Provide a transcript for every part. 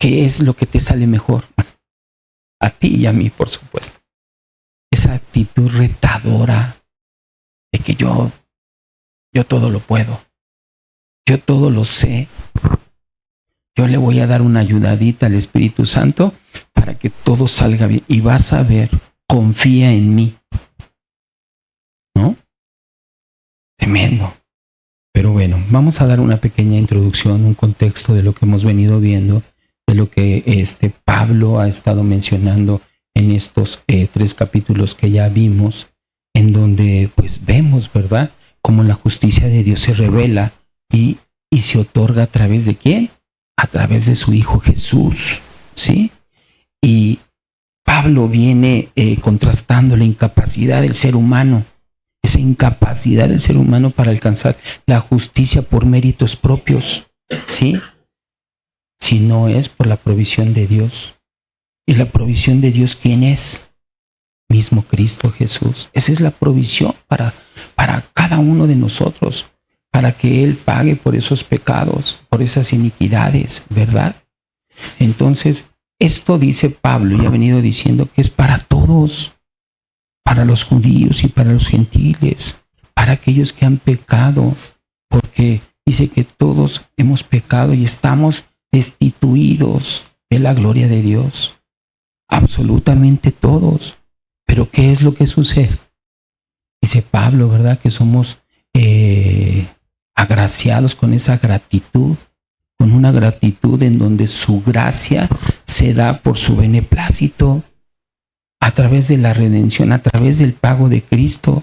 ¿qué es lo que te sale mejor? A ti y a mí, por supuesto. Esa actitud retadora de que yo todo lo puedo, yo todo lo sé, yo le voy a dar una ayudadita al Espíritu Santo para que todo salga bien. Y vas a ver, confía en mí. ¿No? Tremendo. Pero bueno, vamos a dar una pequeña introducción, un contexto de lo que hemos venido viendo, de lo que Pablo ha estado mencionando en estos 3 capítulos que ya vimos, en donde pues vemos, ¿verdad?, cómo la justicia de Dios se revela y se otorga a través de ¿quién? A través de su Hijo Jesús, ¿sí? Y Pablo viene contrastando la incapacidad del ser humano, esa incapacidad del ser humano para alcanzar la justicia por méritos propios, ¿sí? Si no es por la provisión de Dios. ¿Y la provisión de Dios quién es? Mismo Cristo Jesús. Esa es la provisión para cada uno de nosotros, para que Él pague por esos pecados, por esas iniquidades, ¿verdad? Entonces, esto dice Pablo y ha venido diciendo que es para todos, para los judíos y para los gentiles, para aquellos que han pecado, porque dice que todos hemos pecado y estamos destituidos de la gloria de Dios. Absolutamente todos. Pero ¿qué es lo que sucede? Dice Pablo, ¿verdad?, que somos agraciados con esa gratitud, con una gratitud en donde su gracia se da por su beneplácito, a través de la redención, a través del pago de Cristo.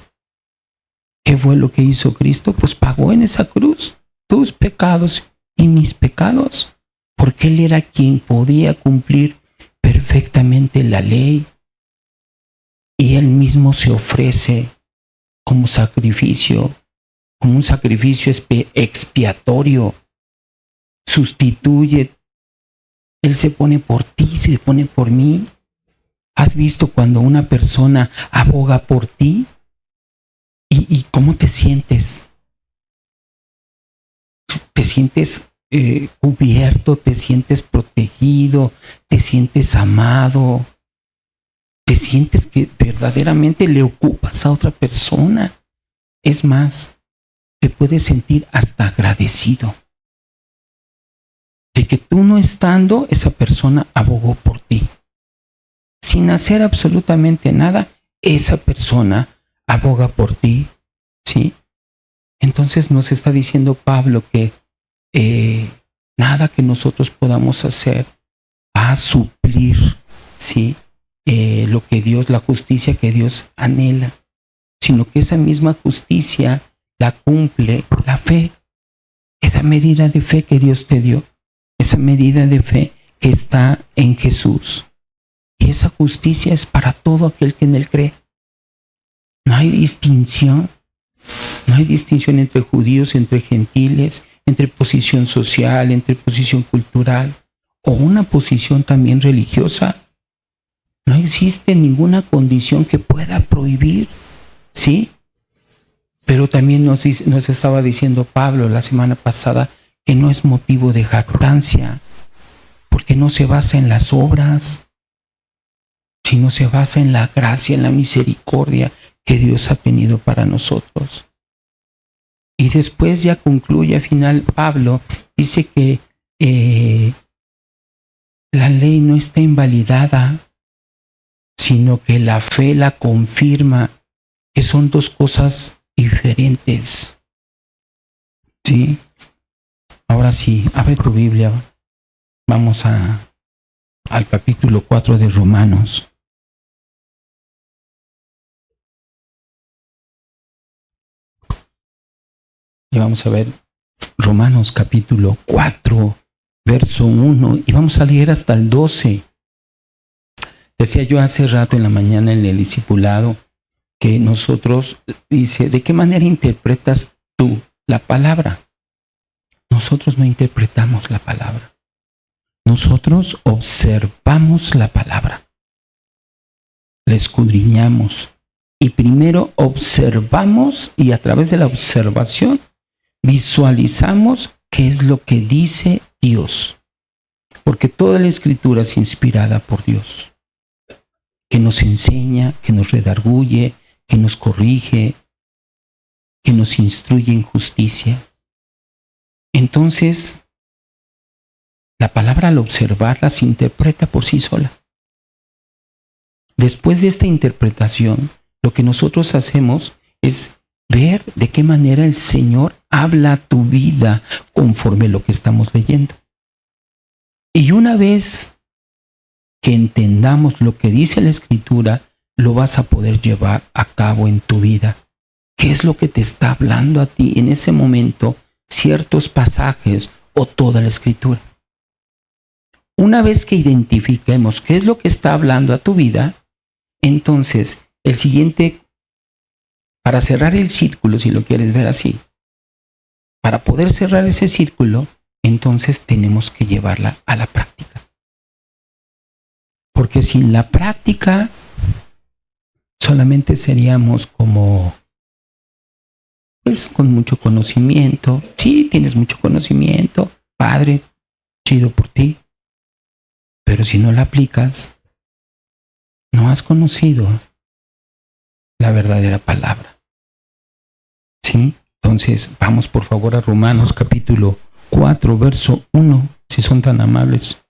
¿Qué fue lo que hizo Cristo? Pues pagó en esa cruz tus pecados y mis pecados, porque Él era quien podía cumplir perfectamente la ley. Y Él mismo se ofrece como sacrificio, como un sacrificio expiatorio. Sustituye. Él se pone por ti, se pone por mí. ¿Has visto cuando una persona aboga por ti? ¿Y cómo te sientes? ¿Te sientes cubierto? ¿Te sientes protegido? ¿Te sientes amado? ¿Te sientes que verdaderamente le ocupas a otra persona? Es más, te puedes sentir hasta agradecido de que tú no estando, esa persona abogó por ti. Sin hacer absolutamente nada, esa persona aboga por ti, ¿sí? Entonces nos está diciendo Pablo que nada que nosotros podamos hacer va a suplir, ¿sí?, lo que Dios, la justicia que Dios anhela, sino que esa misma justicia la cumple la fe, esa medida de fe que Dios te dio, esa medida de fe que está en Jesús. Y esa justicia es para todo aquel que en Él cree. No hay distinción. No hay distinción entre judíos, entre gentiles, entre posición social, entre posición cultural o una posición también religiosa. No existe ninguna condición que pueda prohibir, ¿sí? Pero también nos estaba diciendo Pablo la semana pasada que no es motivo de jactancia, porque no se basa en las obras, sino se basa en la gracia, en la misericordia que Dios ha tenido para nosotros. Y después ya concluye al final Pablo, dice que la ley no está invalidada, sino que la fe la confirma, que son dos cosas diferentes. ¿Sí? Ahora sí, abre tu Biblia. Vamos al capítulo 4 de Romanos. Y vamos a ver Romanos capítulo 4, verso 1, y vamos a leer hasta el 12. Decía yo hace rato en la mañana en el discipulado que nosotros, dice, ¿de qué manera interpretas tú la palabra? Nosotros no interpretamos la palabra. Nosotros observamos la palabra. La escudriñamos. Y primero observamos y a través de la observación visualizamos qué es lo que dice Dios. porque toda la Escritura es inspirada por Dios, que nos enseña, que nos redarguye, que nos corrige, que nos instruye en justicia. Entonces, la palabra al observarla se interpreta por sí sola. Después de esta interpretación, lo que nosotros hacemos es ver de qué manera el Señor habla a tu vida conforme lo que estamos leyendo. Y una vez que entendamos lo que dice la Escritura, lo vas a poder llevar a cabo en tu vida. ¿Qué es lo que te está hablando a ti en ese momento? Ciertos pasajes o toda la Escritura. Una vez que identifiquemos qué es lo que está hablando a tu vida, entonces el siguiente, para cerrar el círculo, si lo quieres ver así, para poder cerrar ese círculo, entonces tenemos que llevarla a la práctica. Porque sin la práctica solamente seríamos como, pues con mucho conocimiento. Sí, tienes mucho conocimiento, padre, chido por ti. Pero si no la aplicas, no has conocido la verdadera palabra. ¿Sí? Entonces, vamos por favor a Romanos capítulo 4, verso 1, si son tan amables.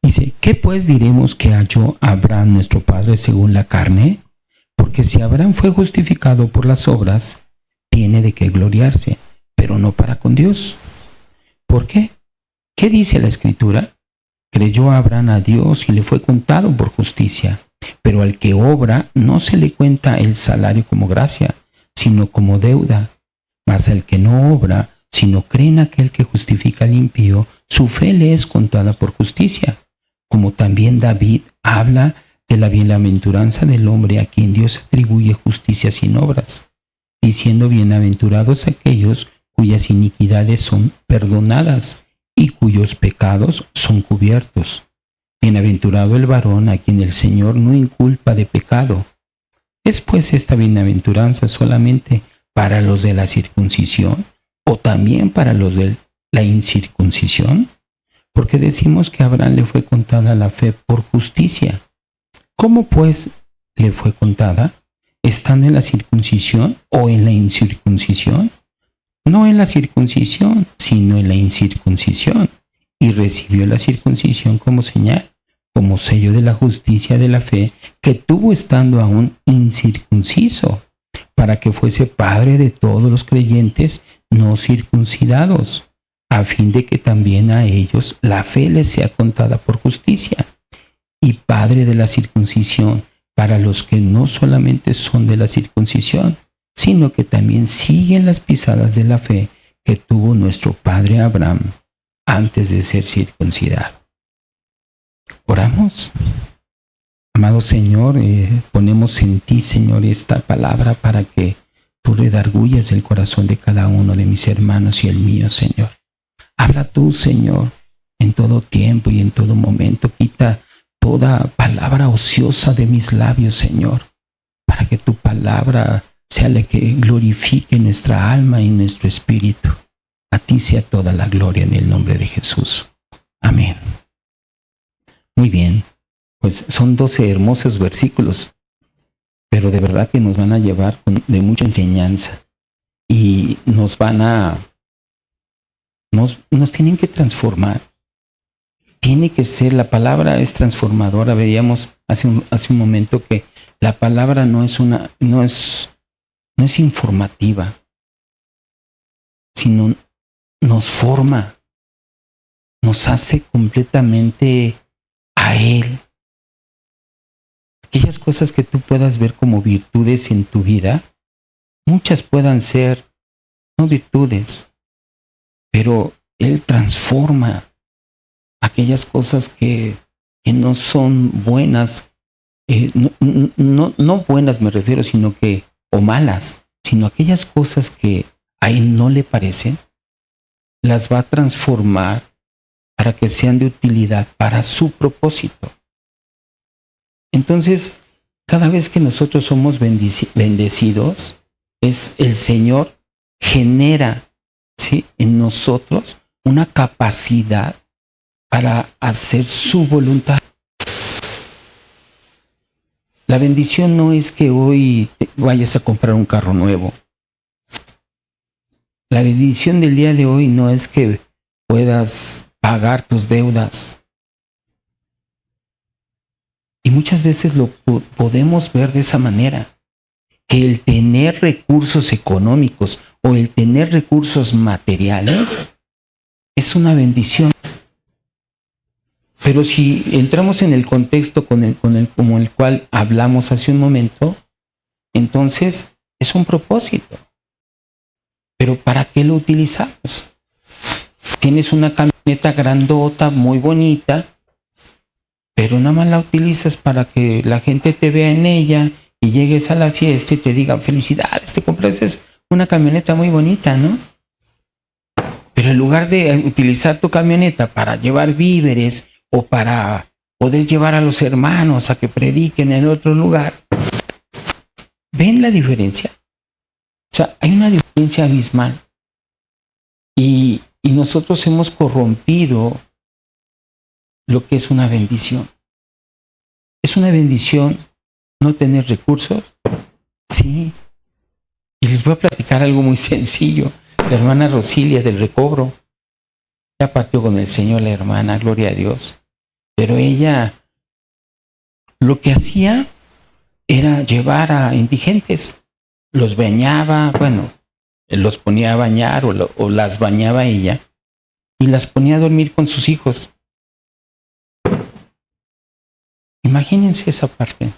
Dice, ¿qué pues diremos que halló Abraham nuestro padre según la carne? Porque si Abraham fue justificado por las obras, tiene de qué gloriarse, pero no para con Dios. ¿Por qué? ¿Qué dice la Escritura? Creyó Abraham a Dios y le fue contado por justicia. Pero al que obra no se le cuenta el salario como gracia, sino como deuda. Mas al que no obra, sino cree en aquel que justifica al impío, su fe le es contada por justicia. Como también David habla de la bienaventuranza del hombre a quien Dios atribuye justicia sin obras, diciendo bienaventurados aquellos cuyas iniquidades son perdonadas y cuyos pecados son cubiertos. Bienaventurado el varón a quien el Señor no inculpa de pecado. ¿Es pues esta bienaventuranza solamente para los de la circuncisión o también para los de la incircuncisión? Porque decimos que a Abraham le fue contada la fe por justicia. ¿Cómo pues le fue contada? ¿Estando en la circuncisión o en la incircuncisión? No en la circuncisión, sino en la incircuncisión. Y recibió la circuncisión como señal, como sello de la justicia de la fe que tuvo estando aún incircunciso, para que fuese padre de todos los creyentes no circuncidados, a fin de que también a ellos la fe les sea contada por justicia, y padre de la circuncisión para los que no solamente son de la circuncisión, sino que también siguen las pisadas de la fe que tuvo nuestro padre Abraham antes de ser circuncidado. Oramos. Amado Señor, ponemos en ti, Señor, esta palabra para que tú redargullas el corazón de cada uno de mis hermanos y el mío, Señor. Habla tú, Señor, en todo tiempo y en todo momento. Quita toda palabra ociosa de mis labios, Señor, para que tu palabra sea la que glorifique nuestra alma y nuestro espíritu. A ti sea toda la gloria en el nombre de Jesús. Amén. Muy bien, pues son 12 hermosos versículos, pero de verdad que nos van a llevar de mucha enseñanza y nos tienen que transformar. Tiene que ser, la palabra es transformadora. Veíamos hace un momento que la palabra no es informativa, sino nos forma, nos hace completamente a Él. Aquellas cosas que tú puedas ver como virtudes en tu vida, muchas puedan ser no virtudes, pero Él transforma aquellas cosas que no son buenas, no buenas me refiero, sino que, o malas, sino aquellas cosas que a Él no le parecen, las va a transformar para que sean de utilidad para su propósito. Entonces, cada vez que nosotros somos bendecidos, es el Señor genera, ¿sí?, en nosotros una capacidad para hacer su voluntad. La bendición no es que hoy vayas a comprar un carro nuevo. La bendición del día de hoy no es que puedas pagar tus deudas. Y muchas veces lo podemos ver de esa manera, que el tener recursos económicos o el tener recursos materiales es una bendición. Pero si entramos en el contexto como el cual hablamos hace un momento, entonces es un propósito. Pero ¿para qué lo utilizamos? Tienes una camioneta grandota, muy bonita, pero nada más la utilizas para que la gente te vea en ella y llegues a la fiesta y te digan felicidades, te compraste una camioneta muy bonita, ¿no? Pero en lugar de utilizar tu camioneta para llevar víveres o para poder llevar a los hermanos a que prediquen en otro lugar, ¿ven la diferencia? O sea, hay una diferencia abismal. Y nosotros hemos corrompido lo que es una bendición. ¿Es una bendición no tener recursos? Sí. Y les voy a platicar algo muy sencillo. La hermana Rosilia del Recobro ya partió con el Señor, la hermana, gloria a Dios. Pero ella lo que hacía era llevar a indigentes. Los bañaba, bueno, los ponía a bañar o las bañaba ella y las ponía a dormir con sus hijos. Imagínense esa parte.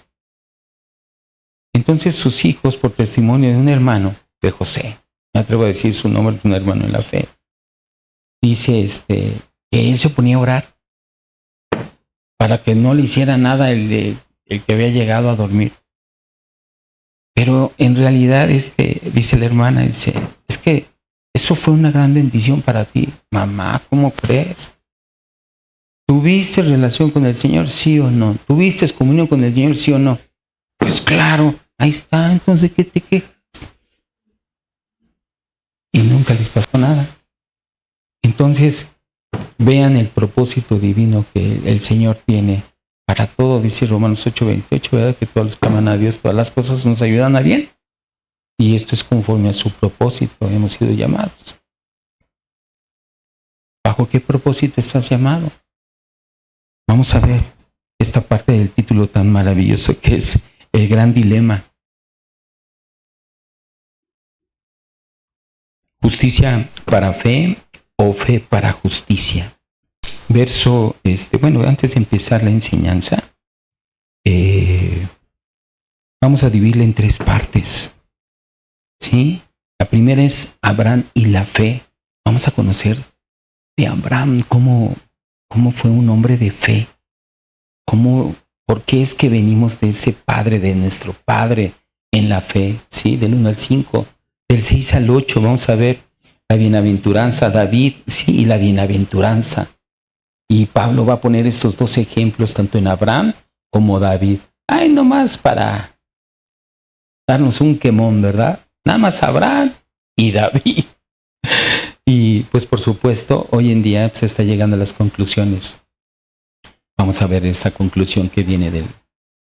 Entonces sus hijos, por testimonio de un hermano, de José, me atrevo a decir su nombre, es un hermano en la fe, dice que él se ponía a orar para que no le hiciera nada el que había llegado a dormir. Pero en realidad, dice la hermana, dice, es que eso fue una gran bendición para ti. Mamá, ¿cómo crees? ¿Tuviste relación con el Señor, sí o no? ¿Tuviste comunión con el Señor, sí o no? Pues claro, ahí está, entonces ¿qué te quejas? Y nunca les pasó nada. Entonces, vean el propósito divino que el Señor tiene para todo, dice Romanos 8:28, ¿verdad? Que todos los que aman a Dios, todas las cosas nos ayudan a bien. Y esto es conforme a su propósito, hemos sido llamados. ¿Bajo qué propósito estás llamado? Vamos a ver esta parte del título tan maravilloso que es el gran dilema. Justicia para fe o fe para justicia. Verso, antes de empezar la enseñanza, vamos a dividirla en tres partes. ¿Sí? La primera es Abraham y la fe. Vamos a conocer de Abraham cómo fue un hombre de fe. ¿Por qué es que venimos de ese padre, de nuestro padre en la fe? ¿Sí? Del 1 al 5. Del 6 al 8 vamos a ver la bienaventuranza, David, sí, y la bienaventuranza. Y Pablo va a poner estos dos ejemplos, tanto en Abraham como David. Ay, nomás para darnos un quemón, ¿verdad? Nada más Abraham y David. Y pues por supuesto, hoy en día se está llegando a las conclusiones. Vamos a ver esa conclusión que viene del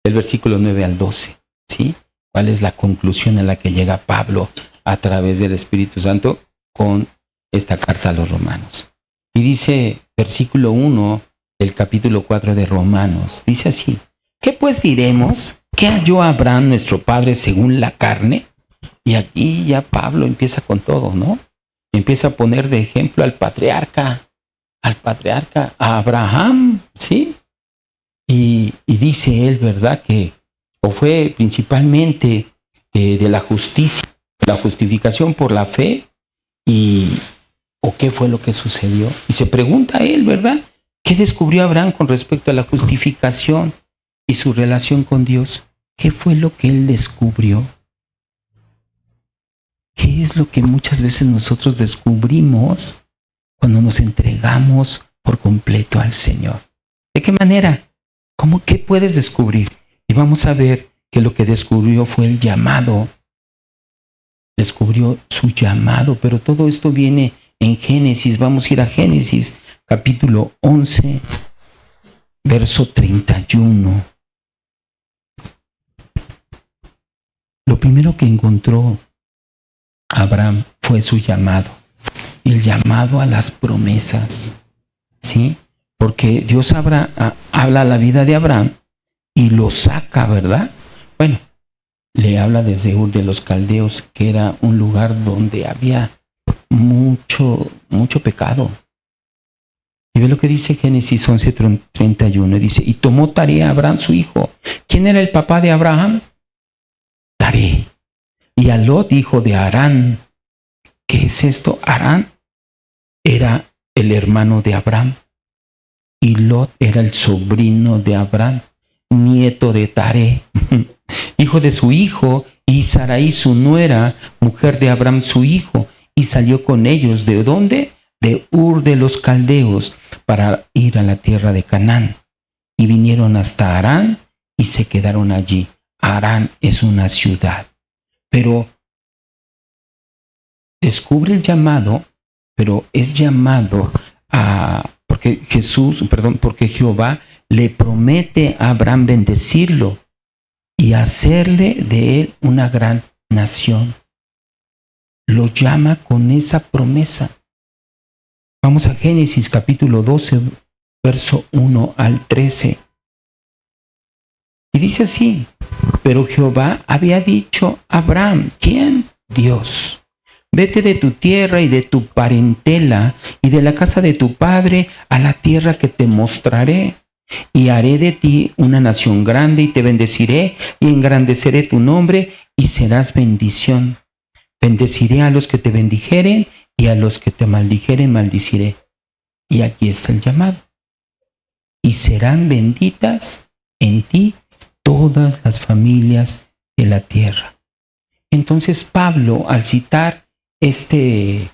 versículo 9 al 12. ¿Sí? ¿Cuál es la conclusión a la que llega Pablo a través del Espíritu Santo con esta carta a los romanos? Y dice, versículo 1 del capítulo 4 de Romanos, dice así: ¿qué pues diremos? ¿Qué halló Abraham nuestro padre según la carne? Y aquí ya Pablo empieza con todo, ¿no? Empieza a poner de ejemplo al patriarca, a Abraham, ¿sí? Y dice él, ¿verdad? Que o fue principalmente de la justicia, la justificación por la fe, o qué fue lo que sucedió. Y se pregunta él, ¿verdad? ¿Qué descubrió Abraham con respecto a la justificación y su relación con Dios? ¿Qué fue lo que él descubrió? ¿Qué es lo que muchas veces nosotros descubrimos cuando nos entregamos por completo al Señor? ¿De qué manera? ¿Qué puedes descubrir? Y vamos a ver que lo que descubrió fue el llamado descubrió su llamado, pero todo esto viene en Génesis. Vamos a ir a Génesis, capítulo 11, verso 31. Lo primero que encontró Abraham fue su llamado, el llamado a las promesas, ¿sí? Porque Dios habla a la vida de Abraham y lo saca, ¿verdad? Bueno, le habla desde Ur de los Caldeos, que era un lugar donde había mucho pecado. Y ve lo que dice Génesis 11:31, dice, y tomó Taré a Abraham su hijo. ¿Quién era el papá de Abraham? Taré. Y a Lot, hijo de Harán. ¿Qué es esto? Harán era el hermano de Abraham. Y Lot era el sobrino de Abraham, nieto de Taré, hijo de su hijo, y Sarai su nuera, mujer de Abraham su hijo, y salió con ellos. ¿De dónde? De Ur de los Caldeos, para ir a la tierra de Canaán. Y vinieron hasta Harán y se quedaron allí. Harán es una ciudad. Pero descubre el llamado, pero es llamado porque Jehová le promete a Abraham bendecirlo y hacerle de él una gran nación. Lo llama con esa promesa. Vamos a Génesis capítulo 12, verso 1 al 13. Y dice así, pero Jehová había dicho a Abraham, ¿quién? Dios. Vete de tu tierra y de tu parentela y de la casa de tu padre a la tierra que te mostraré. Y haré de ti una nación grande y te bendeciré y engrandeceré tu nombre y serás bendición. Bendeciré a los que te bendijeren y a los que te maldijeren maldiciré. Y aquí está el llamado. Y serán benditas en ti todas las familias de la tierra. Entonces Pablo, al citar esta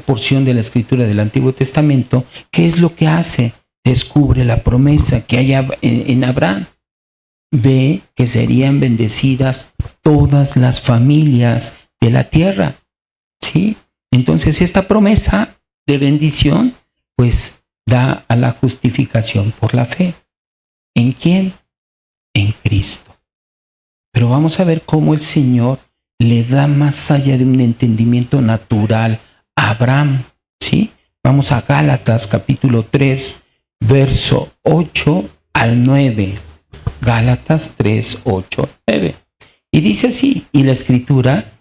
porción de la escritura del Antiguo Testamento, ¿qué es lo que hace? Descubre la promesa que hay en Abraham. Ve que serían bendecidas todas las familias de la tierra. ¿Sí? Entonces esta promesa de bendición pues da a la justificación por la fe. ¿En quién? En Cristo. Pero vamos a ver cómo el Señor le da más allá de un entendimiento natural a Abraham. ¿Sí? Vamos a Gálatas capítulo 3, verso 8 al 9. Gálatas 3, 8, 9. Y dice así, y la Escritura,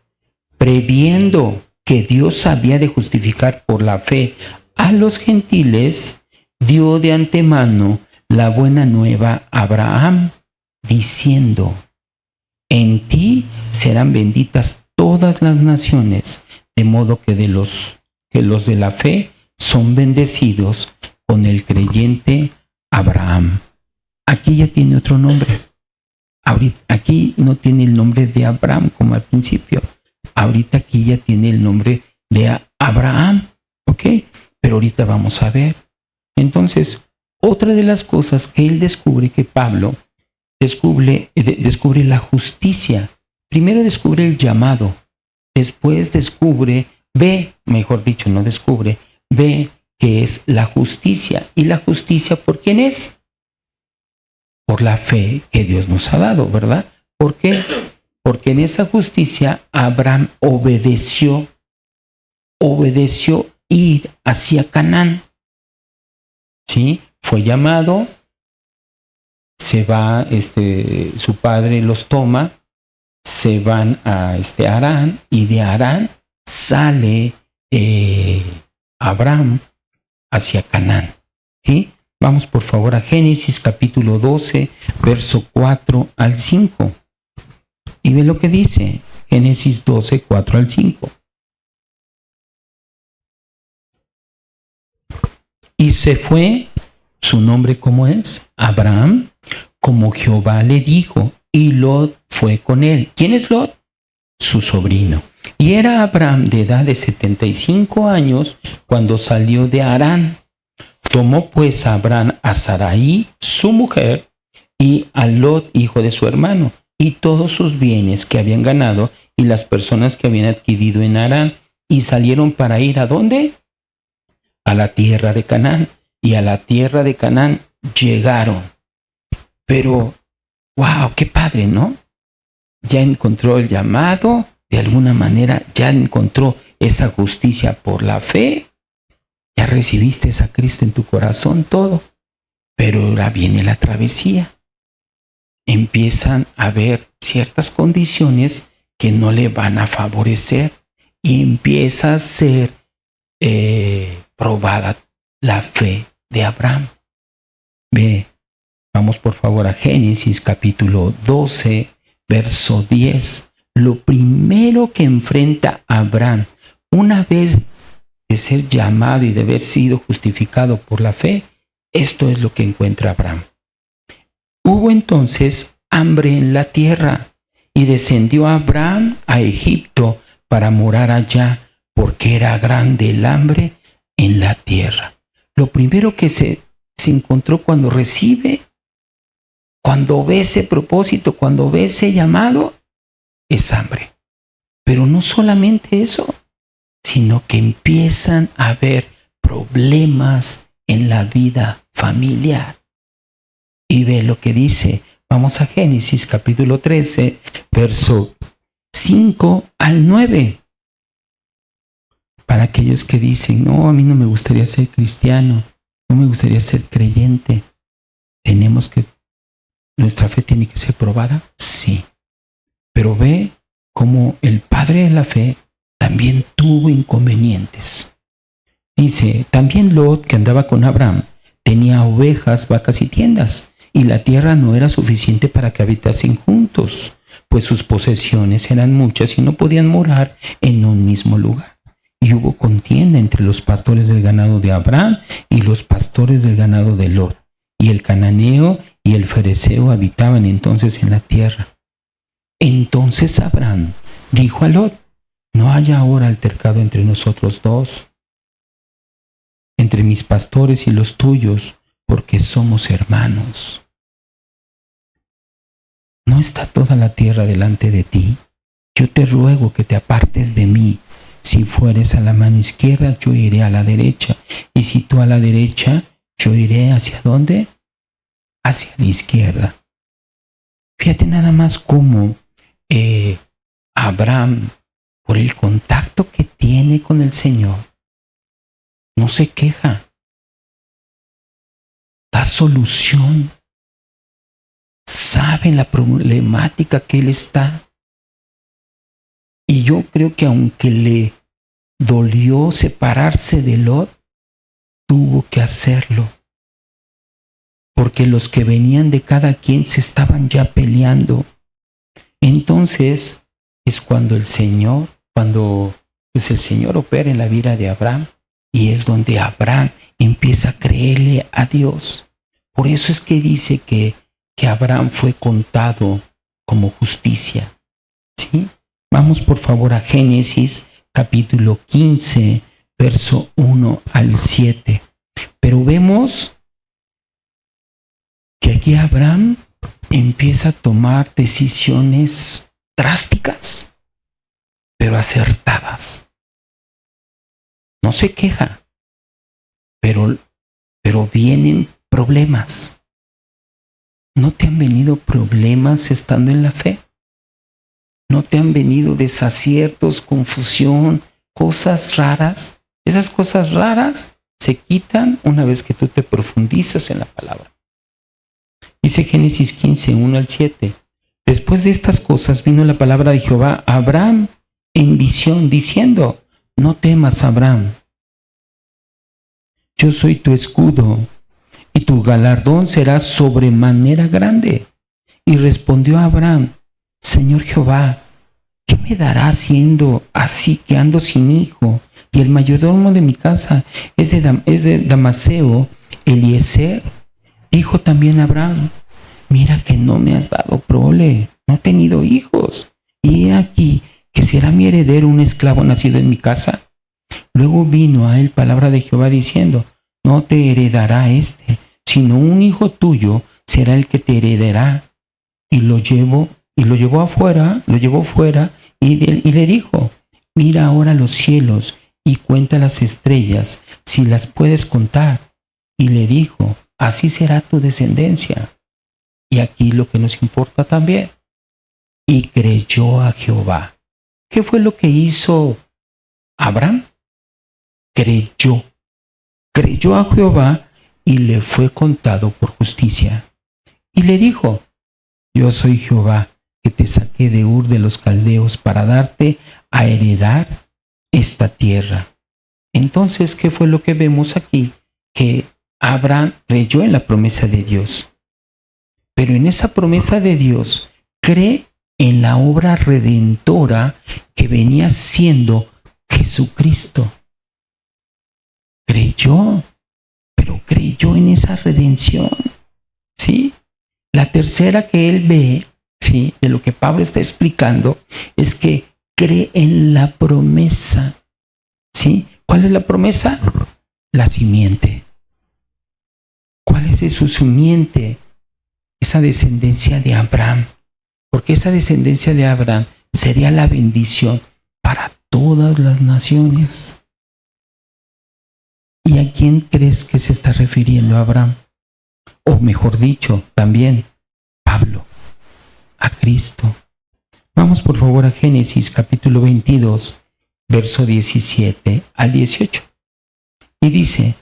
previendo que Dios había de justificar por la fe a los gentiles, dio de antemano la buena nueva a Abraham, diciendo, en ti serán benditas todas las naciones, de modo que los de la fe son bendecidos con el creyente Abraham. Aquí ya tiene otro nombre. Aquí no tiene el nombre de Abraham como al principio. Ahorita aquí ya tiene el nombre de Abraham. ¿Ok? Pero ahorita vamos a ver. Entonces, otra de las cosas que él descubre, que Pablo descubre la justicia. Primero descubre el llamado. Después ve que es la justicia. ¿Y la justicia por quién es? Por la fe que Dios nos ha dado, ¿verdad? ¿Por qué? Porque en esa justicia Abraham obedeció ir hacia Canaán. ¿Sí? Fue llamado, se va, su padre los toma, se van a Harán, y de Harán sale Abraham hacia Canaán. ¿Sí? Vamos por favor a Génesis capítulo 12, verso 4 al 5. Y ve lo que dice Génesis 12, 4 al 5. Y se fue, su nombre ¿cómo es? Abraham, como Jehová le dijo, y Lot fue con él. ¿Quién es Lot? Su sobrino. Y era Abraham de edad de 75 años cuando salió de Harán. Tomó pues a Abraham a Sarai, su mujer, y a Lot, hijo de su hermano, y todos sus bienes que habían ganado y las personas que habían adquirido en Harán, y salieron para ir ¿a dónde? A la tierra de Canaán. Y a la tierra de Canaán llegaron. Pero, wow, qué padre, ¿no? Ya encontró el llamado, de alguna manera ya encontró esa justicia por la fe, ya recibiste a Cristo en tu corazón, todo. Pero ahora viene la travesía. Empiezan a haber ciertas condiciones que no le van a favorecer y empieza a ser probada la fe de Abraham. Ve, vamos por favor a Génesis capítulo 12, verso 10. Lo primero que enfrenta Abraham, una vez de ser llamado y de haber sido justificado por la fe, esto es lo que encuentra Abraham. Hubo entonces hambre en la tierra, y descendió Abraham a Egipto para morar allá, porque era grande el hambre en la tierra. Lo primero que se encontró cuando recibe, cuando ve ese propósito, cuando ve ese llamado, es hambre. Pero no solamente eso, sino que empiezan a haber problemas en la vida familiar. Y ve lo que dice. Vamos a Génesis capítulo 13, verso 5 al 9. Para aquellos que dicen, no, a mí no me gustaría ser cristiano, no me gustaría ser creyente. ¿Nuestra fe tiene que ser probada? Sí. Pero ve cómo el padre de la fe también tuvo inconvenientes. Dice, también Lot, que andaba con Abraham, tenía ovejas, vacas y tiendas, y la tierra no era suficiente para que habitasen juntos, pues sus posesiones eran muchas y no podían morar en un mismo lugar. Y hubo contienda entre los pastores del ganado de Abraham y los pastores del ganado de Lot, y el cananeo y el fereceo habitaban entonces en la tierra. Entonces Abraham dijo a Lot, no haya ahora altercado entre nosotros dos, entre mis pastores y los tuyos, porque somos hermanos. ¿No está toda la tierra delante de ti? Yo te ruego que te apartes de mí. Si fueres a la mano izquierda, yo iré a la derecha. Y si tú a la derecha, yo iré ¿hacia dónde? Hacia la izquierda. Fíjate nada más cómo Abraham, por el contacto que tiene con el Señor, no se queja. Da solución. Sabe la problemática que él está. Y yo creo que aunque le dolió separarse de Lot, tuvo que hacerlo. Porque los que venían de cada quien se estaban ya peleando. Entonces es cuando el Señor opera en la vida de Abraham, y es donde Abraham empieza a creerle a Dios. Por eso es que dice que Abraham fue contado como justicia. ¿Sí? Vamos por favor a Génesis capítulo 15, verso 1 al 7. Pero vemos que aquí Abraham empieza a tomar decisiones drásticas, pero acertadas. No se queja, pero vienen problemas. ¿No te han venido problemas estando en la fe? ¿No te han venido desaciertos, confusión, cosas raras? Esas cosas raras se quitan una vez que tú te profundizas en la palabra. Dice Génesis 15, 1 al 7. Después de estas cosas vino la palabra de Jehová a Abraham en visión, diciendo, no temas, Abraham. Yo soy tu escudo, y tu galardón será sobremanera grande. Y respondió Abraham, Señor Jehová, ¿qué me dará siendo así que ando sin hijo? Y el mayordomo de mi casa es de Damaseo, Eliezer. Dijo también Abraham, mira que no me has dado prole, no he tenido hijos. Y he aquí que será mi heredero un esclavo nacido en mi casa. Luego vino a él palabra de Jehová diciendo, no te heredará sino un hijo tuyo será el que te heredará. Y lo llevó Y lo llevó fuera y le dijo, mira ahora los cielos y cuenta las estrellas, si las puedes contar. Y le dijo, así será tu descendencia. Y aquí lo que nos importa también. Y creyó a Jehová. ¿Qué fue lo que hizo Abraham? Creyó a Jehová y le fue contado por justicia. Y le dijo, yo soy Jehová, que te saqué de Ur de los Caldeos para darte a heredar esta tierra. Entonces, ¿qué fue lo que vemos aquí? Que Abraham creyó en la promesa de Dios. Pero en esa promesa de Dios, cree en la obra redentora que venía siendo Jesucristo. Creyó, pero creyó en esa redención. ¿Sí? La tercera que él ve, ¿sí?, de lo que Pablo está explicando, es que cree en la promesa. ¿Sí? ¿Cuál es la promesa? La simiente. ¿Cuál es su simiente? Esa descendencia de Abraham. Porque esa descendencia de Abraham sería la bendición para todas las naciones. ¿Y a quién crees que se está refiriendo Abraham? O mejor dicho, también Pablo, a Cristo. Vamos por favor a Génesis capítulo 22, verso 17 al 18. Y dice,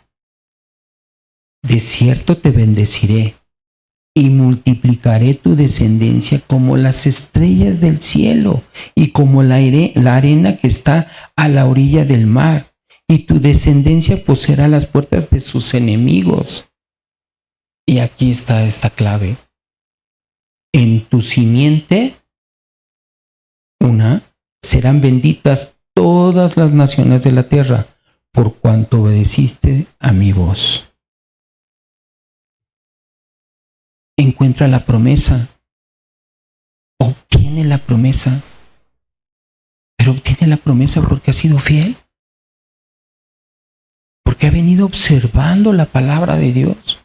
de cierto te bendeciré y multiplicaré tu descendencia como las estrellas del cielo y como la arena que está a la orilla del mar, y tu descendencia poseerá las puertas de sus enemigos. Y aquí está esta clave. En tu simiente, serán benditas todas las naciones de la tierra, por cuanto obedeciste a mi voz. Encuentra la promesa, obtiene la promesa, pero obtiene la promesa porque ha sido fiel, porque ha venido observando la palabra de Dios,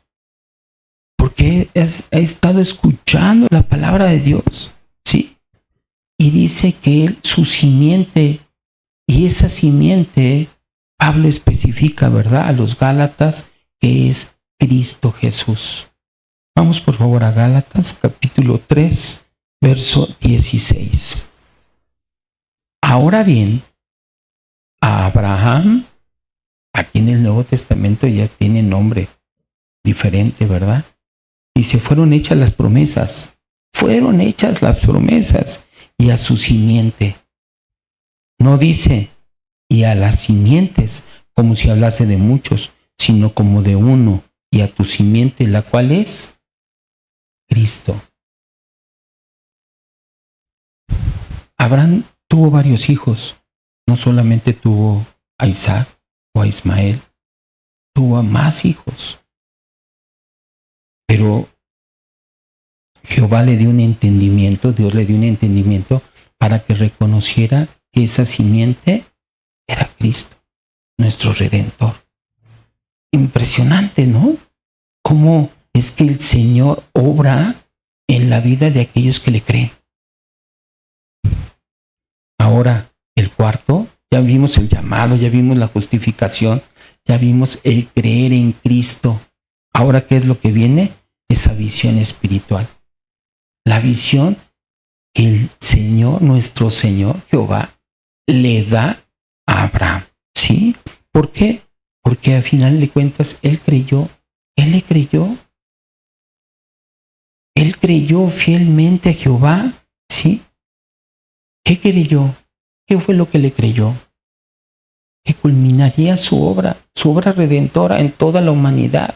porque ha estado escuchando la palabra de Dios, ¿sí? Y dice que su simiente, y esa simiente, Pablo especifica, ¿verdad?, a los Gálatas, que es Cristo Jesús. Vamos por favor a Gálatas capítulo 3, verso 16. Ahora bien, a Abraham, aquí en el Nuevo Testamento ya tiene nombre diferente, ¿verdad? Y se fueron hechas las promesas, y a su simiente. No dice, y a las simientes, como si hablase de muchos, sino como de uno, y a tu simiente, la cual es Cristo. Abraham tuvo varios hijos, no solamente tuvo a Isaac o a Ismael, tuvo a más hijos. Pero Jehová le dio un entendimiento, Dios le dio un entendimiento para que reconociera que esa simiente era Cristo, nuestro Redentor. Impresionante, ¿no? Cómo es que el Señor obra en la vida de aquellos que le creen. Ahora, el cuarto, ya vimos el llamado, ya vimos la justificación, ya vimos el creer en Cristo. Ahora, ¿qué es lo que viene? Esa visión espiritual. La visión que el Señor, nuestro Señor Jehová, le da a Abraham. ¿Sí? ¿Por qué? Porque al final de cuentas, él le creyó. Él creyó fielmente a Jehová, ¿sí? ¿Qué creyó? ¿Qué fue lo que le creyó? Que culminaría su obra redentora en toda la humanidad,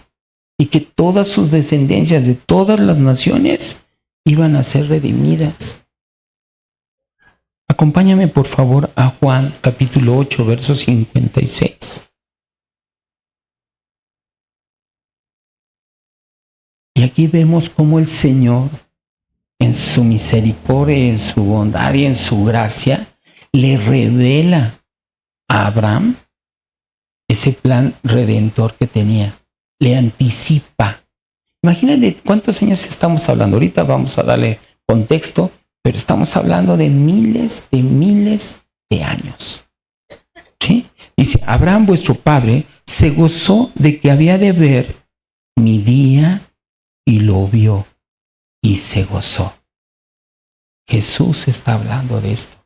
y que todas sus descendencias de todas las naciones iban a ser redimidas. Acompáñame por favor a Juan capítulo 8, verso 56. Y aquí vemos cómo el Señor, en su misericordia, en su bondad y en su gracia, le revela a Abraham ese plan redentor que tenía. Le anticipa. Imagínate cuántos años estamos hablando. Ahorita vamos a darle contexto, Pero estamos hablando de miles de años. ¿Sí? Dice, Abraham vuestro padre se gozó de que había de ver mi día y lo vio y se gozó. Jesús está hablando de esto.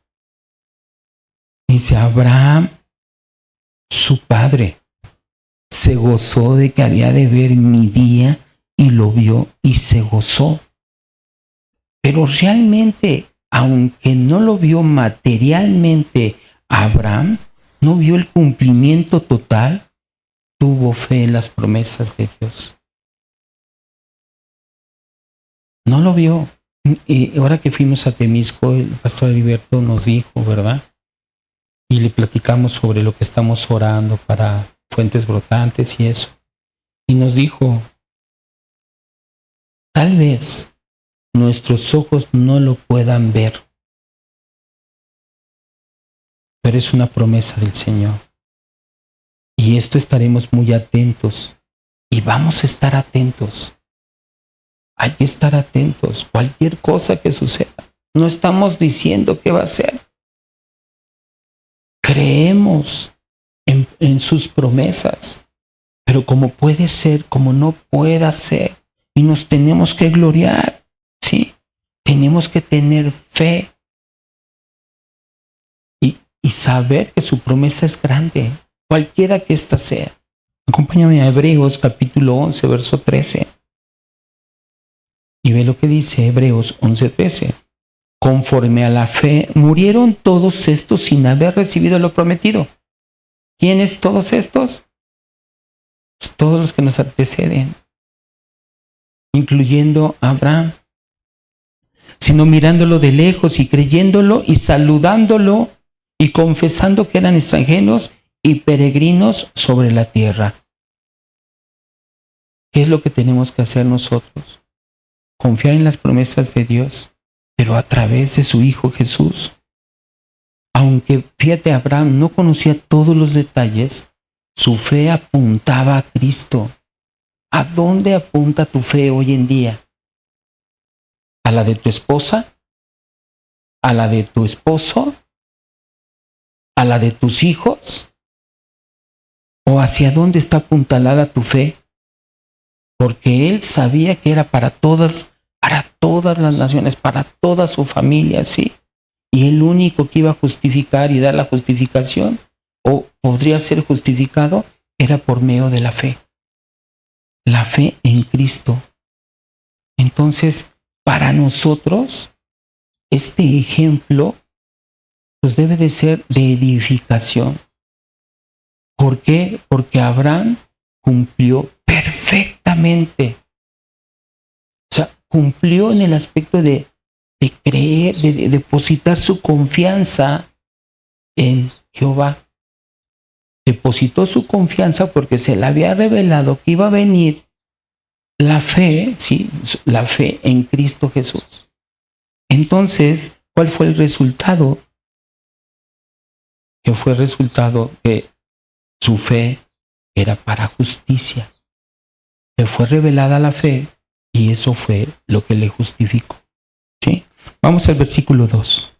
Dice, Abraham, su padre, se gozó de que había de ver mi día y lo vio y se gozó. Pero realmente, aunque no lo vio materialmente, Abraham no vio el cumplimiento total, tuvo fe en las promesas de Dios. No lo vio. Y ahora que fuimos a Temisco, el pastor Heriberto nos dijo, ¿verdad? Y le platicamos sobre lo que estamos orando para fuentes brotantes y eso. Y nos dijo, tal vez nuestros ojos no lo puedan ver, pero es una promesa del Señor. Y esto estaremos muy atentos. Y vamos a estar atentos. Hay que estar atentos. Cualquier cosa que suceda. No estamos diciendo qué va a ser. Creemos en sus promesas. Pero como puede ser, como no pueda ser. Y nos tenemos que gloriar. ¿Sí? Tenemos que tener fe. Y saber que su promesa es grande. Cualquiera que ésta sea. Acompáñame a Hebreos capítulo 11, verso 13. Y ve lo que dice Hebreos 11:13. Conforme a la fe, murieron todos estos sin haber recibido lo prometido. ¿Quiénes todos estos? Pues todos los que nos anteceden, incluyendo a Abraham. Sino mirándolo de lejos y creyéndolo y saludándolo y confesando que eran extranjeros y peregrinos sobre la tierra. ¿Qué es lo que tenemos que hacer nosotros? Confiar en las promesas de Dios, pero a través de su Hijo Jesús. Aunque, fíjate, Abraham no conocía todos los detalles, su fe apuntaba a Cristo. ¿A dónde apunta tu fe hoy en día? ¿A la de tu esposa? ¿A la de tu esposo? ¿A la de tus hijos? ¿O hacia dónde está apuntalada tu fe? Porque él sabía que era para todas las naciones, para toda su familia, ¿sí? Y el único que iba a justificar y dar la justificación, o podría ser justificado, era por medio de la fe. La fe en Cristo. Entonces, para nosotros, este ejemplo pues debe de ser de edificación. ¿Por qué? Porque Abraham cumplió perfectamente. O sea, cumplió en el aspecto de creer, de depositar su confianza en Jehová. Depositó su confianza porque se le había revelado que iba a venir la fe, ¿sí? La fe en Cristo Jesús. Entonces, ¿cuál fue el resultado? Que fue el resultado que su fe era para justicia. Le fue revelada la fe y eso fue lo que le justificó. ¿Sí? Vamos al versículo 2.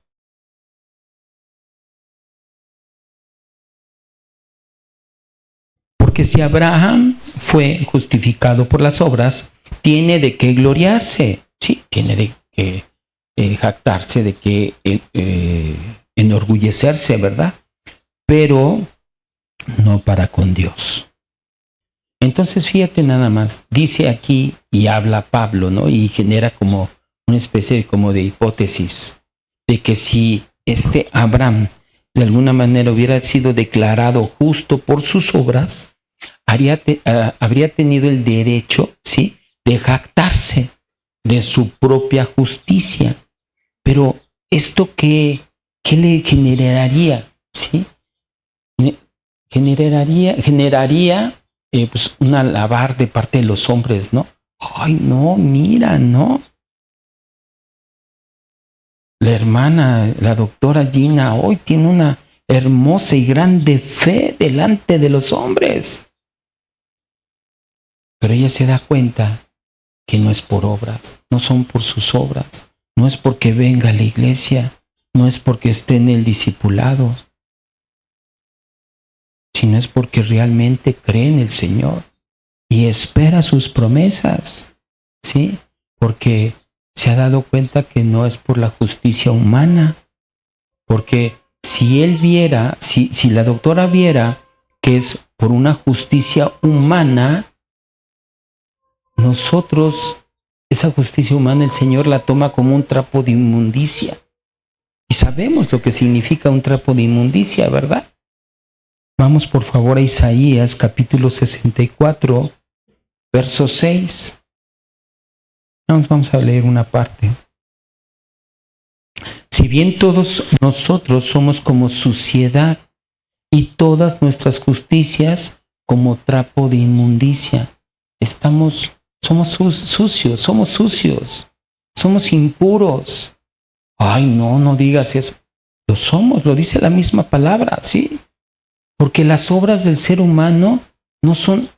Porque si Abraham fue justificado por las obras, tiene de qué gloriarse. Sí, tiene de qué jactarse, de qué enorgullecerse, ¿verdad? Pero no para con Dios. Entonces fíjate nada más, dice aquí y habla Pablo, ¿no? Y genera como una especie como de hipótesis de que si Abraham de alguna manera hubiera sido declarado justo por sus obras, habría tenido el derecho, ¿sí?, de jactarse de su propia justicia. Pero esto ¿qué le generaría? ¿Sí? Generaría pues un alabar de parte de los hombres, ¿no? Ay, no, mira, ¿no? La hermana, la doctora Gina, hoy tiene una hermosa y grande fe delante de los hombres. Pero ella se da cuenta que no es por obras, no son por sus obras, no es porque venga a la iglesia, no es porque esté en el discipulado, sino es porque realmente cree en el Señor y espera sus promesas, ¿sí? Porque se ha dado cuenta que no es por la justicia humana, porque si él viera, si la doctora viera que es por una justicia humana, nosotros, esa justicia humana, el Señor la toma como un trapo de inmundicia. Y sabemos lo que significa un trapo de inmundicia, ¿verdad? Vamos por favor a Isaías capítulo 64, verso 6. Vamos a leer una parte. Si bien todos nosotros somos como suciedad y todas nuestras justicias como trapo de inmundicia, somos sucios, somos impuros. Ay, no digas eso. Lo somos, lo dice la misma palabra, ¿sí? Porque las obras del ser humano no son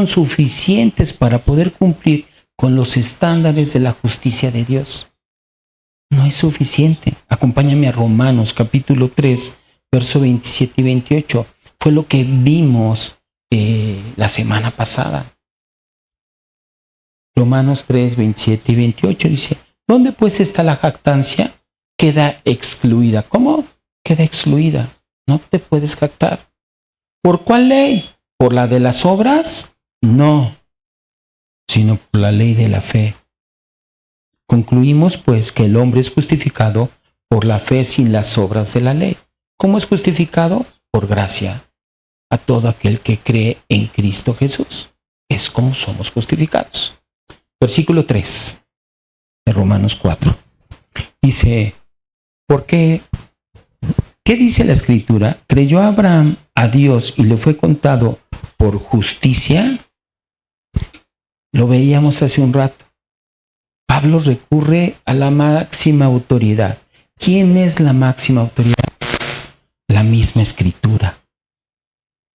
suficientes para poder cumplir con los estándares de la justicia de Dios. No es suficiente. Acompáñame a Romanos capítulo 3, verso 27 y 28. Fue lo que vimos la semana pasada. Romanos 3, 27 y 28 dice, ¿dónde pues está la jactancia? Queda excluida. ¿Cómo? Queda excluida. No te puedes jactar. ¿Por cuál ley? ¿Por la de las obras? No, sino por la ley de la fe. Concluimos pues que el hombre es justificado por la fe sin las obras de la ley. ¿Cómo es justificado? Por gracia. A todo aquel que cree en Cristo Jesús. Es como somos justificados. Versículo 3 de Romanos 4. Dice, ¿por qué? ¿Qué dice la Escritura? ¿Creyó Abraham a Dios y le fue contado por justicia? Lo veíamos hace un rato. Pablo recurre a la máxima autoridad. ¿Quién es la máxima autoridad? La misma Escritura.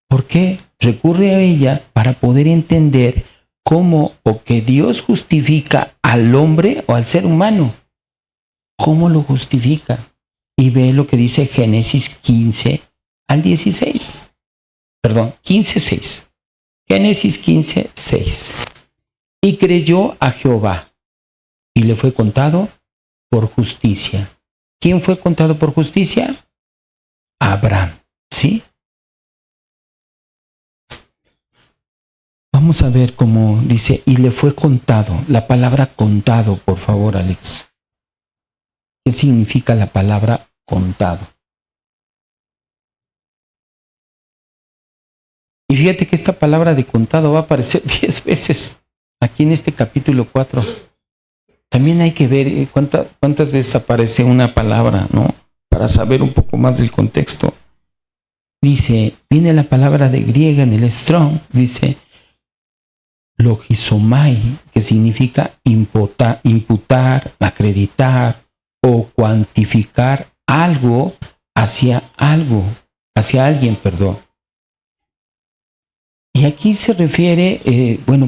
¿Por qué? Recurre a ella para poder entender cómo o que Dios justifica al hombre o al ser humano. ¿Cómo lo justifica? Y ve lo que dice Génesis 15 al 16. Perdón, 15:6. Génesis 15:6. Y creyó a Jehová y le fue contado por justicia. ¿Quién fue contado por justicia? Abraham, ¿sí? Vamos a ver cómo dice, y le fue contado. La palabra contado, por favor, Alex. ¿Qué significa la palabra contado? Y fíjate que esta palabra de contado va a aparecer 10 veces aquí en este capítulo 4. También hay que ver cuántas veces aparece una palabra, ¿no? Para saber un poco más del contexto. Dice, viene la palabra de griega en el Strong, dice logizomai, que significa imputar, acreditar o cuantificar algo hacia alguien, perdón. Y aquí se refiere,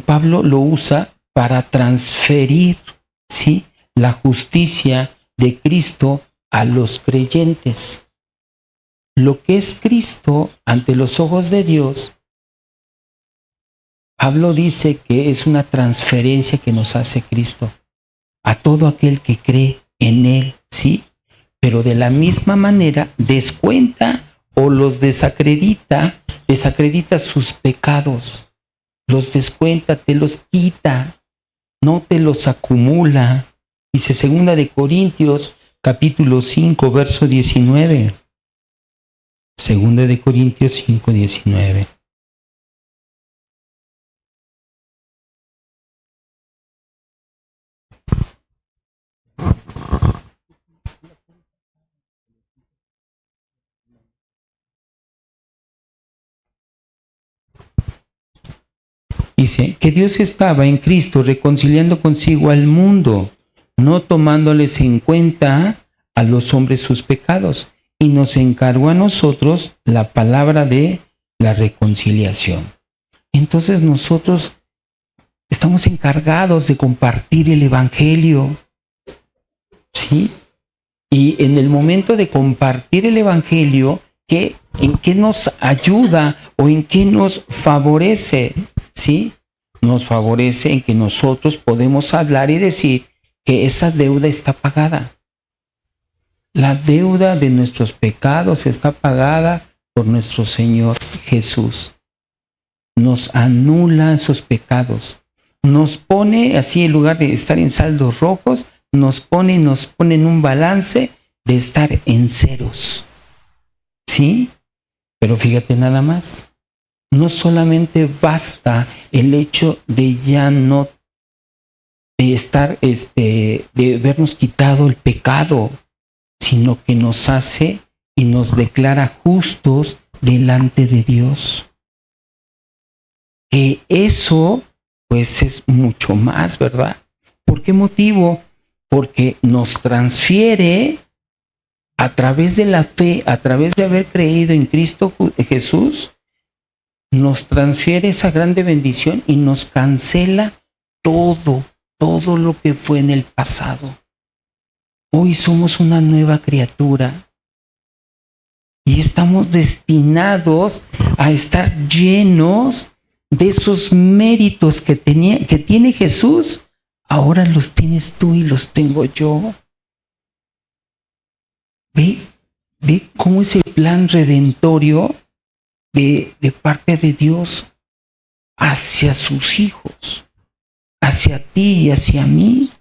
Pablo lo usa para transferir, ¿sí?, la justicia de Cristo a los creyentes. Lo que es Cristo ante los ojos de Dios, Pablo dice que es una transferencia que nos hace Cristo a todo aquel que cree en Él, ¿sí? Pero de la misma manera descuenta o los desacredita sus pecados, los descuenta, te los quita, no te los acumula. Dice 2 de Corintios, capítulo 5, verso 19. 2 de Corintios 5, 19. Dice que Dios estaba en Cristo reconciliando consigo al mundo, no tomándoles en cuenta a los hombres sus pecados, y nos encargó a nosotros la palabra de la reconciliación. Entonces nosotros estamos encargados de compartir el Evangelio. ¿sí? Y en el momento de compartir el Evangelio, ¿en qué nos ayuda o en qué nos favorece? ¿Sí? Nos favorece en que nosotros podemos hablar y decir que esa deuda está pagada. La deuda de nuestros pecados está pagada por nuestro Señor Jesús. Nos anula esos pecados. Nos pone así, en lugar de estar en saldos rojos, nos pone en un balance de estar en ceros. ¿Sí? Pero fíjate nada más. No solamente basta el hecho de ya no de estar, de habernos quitado el pecado, sino que nos hace y nos declara justos delante de Dios. Que eso, pues, es mucho más, ¿verdad? ¿Por qué motivo? Porque nos transfiere a través de la fe, a través de haber creído en Cristo Jesús, nos transfiere esa grande bendición y nos cancela todo lo que fue en el pasado. Hoy somos una nueva criatura y estamos destinados a estar llenos de esos méritos que tiene Jesús. Ahora los tienes tú y los tengo yo. Ve cómo ese plan redentorio de parte de Dios hacia sus hijos, hacia ti y hacia mí.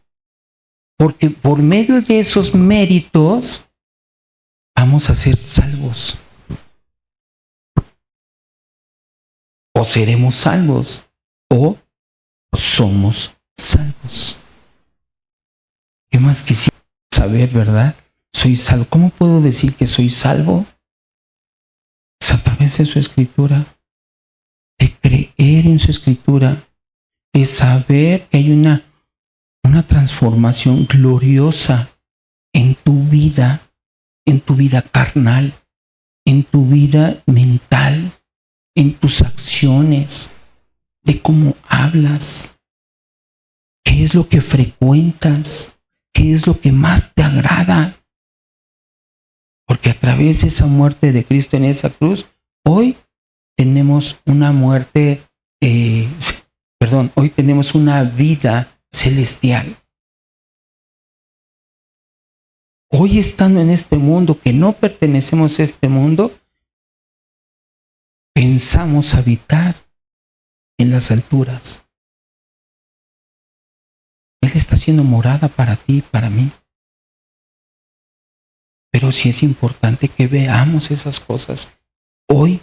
Porque por medio de esos méritos vamos a ser salvos. O seremos salvos, o somos salvos. ¿Qué más quisiera saber, verdad? Soy salvo. ¿Cómo puedo decir que soy salvo? Pues a través de su escritura, de creer en su escritura, de saber que hay una transformación gloriosa en tu vida carnal, en tu vida mental, en tus acciones, de cómo hablas, qué es lo que frecuentas, qué es lo que más te agrada. Porque a través de esa muerte de Cristo en esa cruz, hoy tenemos una muerte, hoy tenemos una vida celestial. Hoy estando en este mundo, que no pertenecemos a este mundo, pensamos habitar en las alturas. Él está haciendo morada para ti y para mí. Pero sí es importante que veamos esas cosas. Hoy,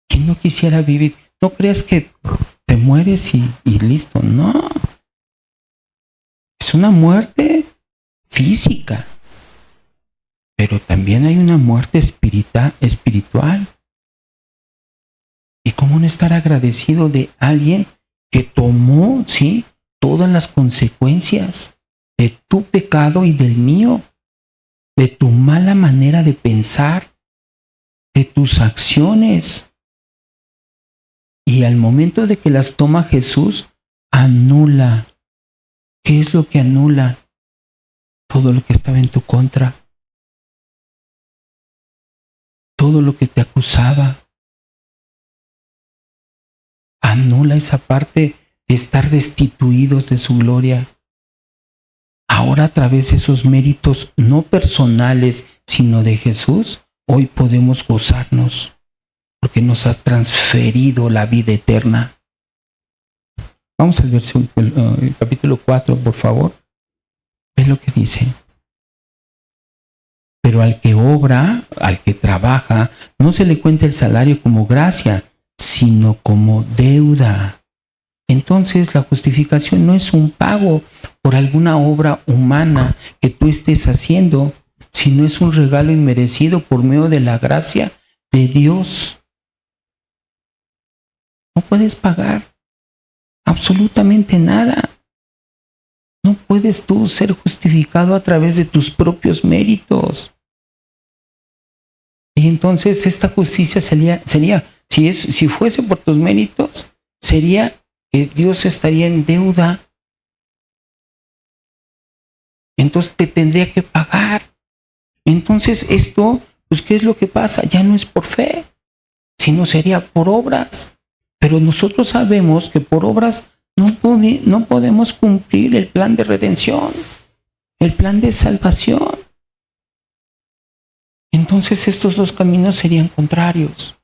¿quién no quisiera vivir? No creas que te mueres y listo. No. Es una muerte física. Pero también hay una muerte espiritual. ¿Y cómo no estar agradecido de alguien que tomó, sí, todas las consecuencias de tu pecado y del mío? De tu mala manera de pensar, de tus acciones. Y al momento de que las toma Jesús, anula. ¿Qué es lo que anula? Todo lo que estaba en tu contra. Todo lo que te acusaba. Anula esa parte de estar destituidos de su gloria. Ahora, a través de esos méritos no personales, sino de Jesús, hoy podemos gozarnos, porque nos ha transferido la vida eterna. Vamos al versículo, capítulo 4, por favor. Ve lo que dice. Pero al que obra, al que trabaja, no se le cuenta el salario como gracia, sino como deuda. Entonces, la justificación no es un pago por alguna obra humana que tú estés haciendo, sino es un regalo inmerecido por medio de la gracia de Dios. No puedes pagar absolutamente nada. No puedes tú ser justificado a través de tus propios méritos. Y entonces esta justicia sería si fuese por tus méritos, sería que Dios estaría en deuda. entonces te tendría que pagar. Entonces esto, pues ¿qué es lo que pasa? Ya no es por fe, sino sería por obras. Pero nosotros sabemos que por obras no podemos cumplir el plan de redención, el plan de salvación. Entonces estos dos caminos serían contrarios.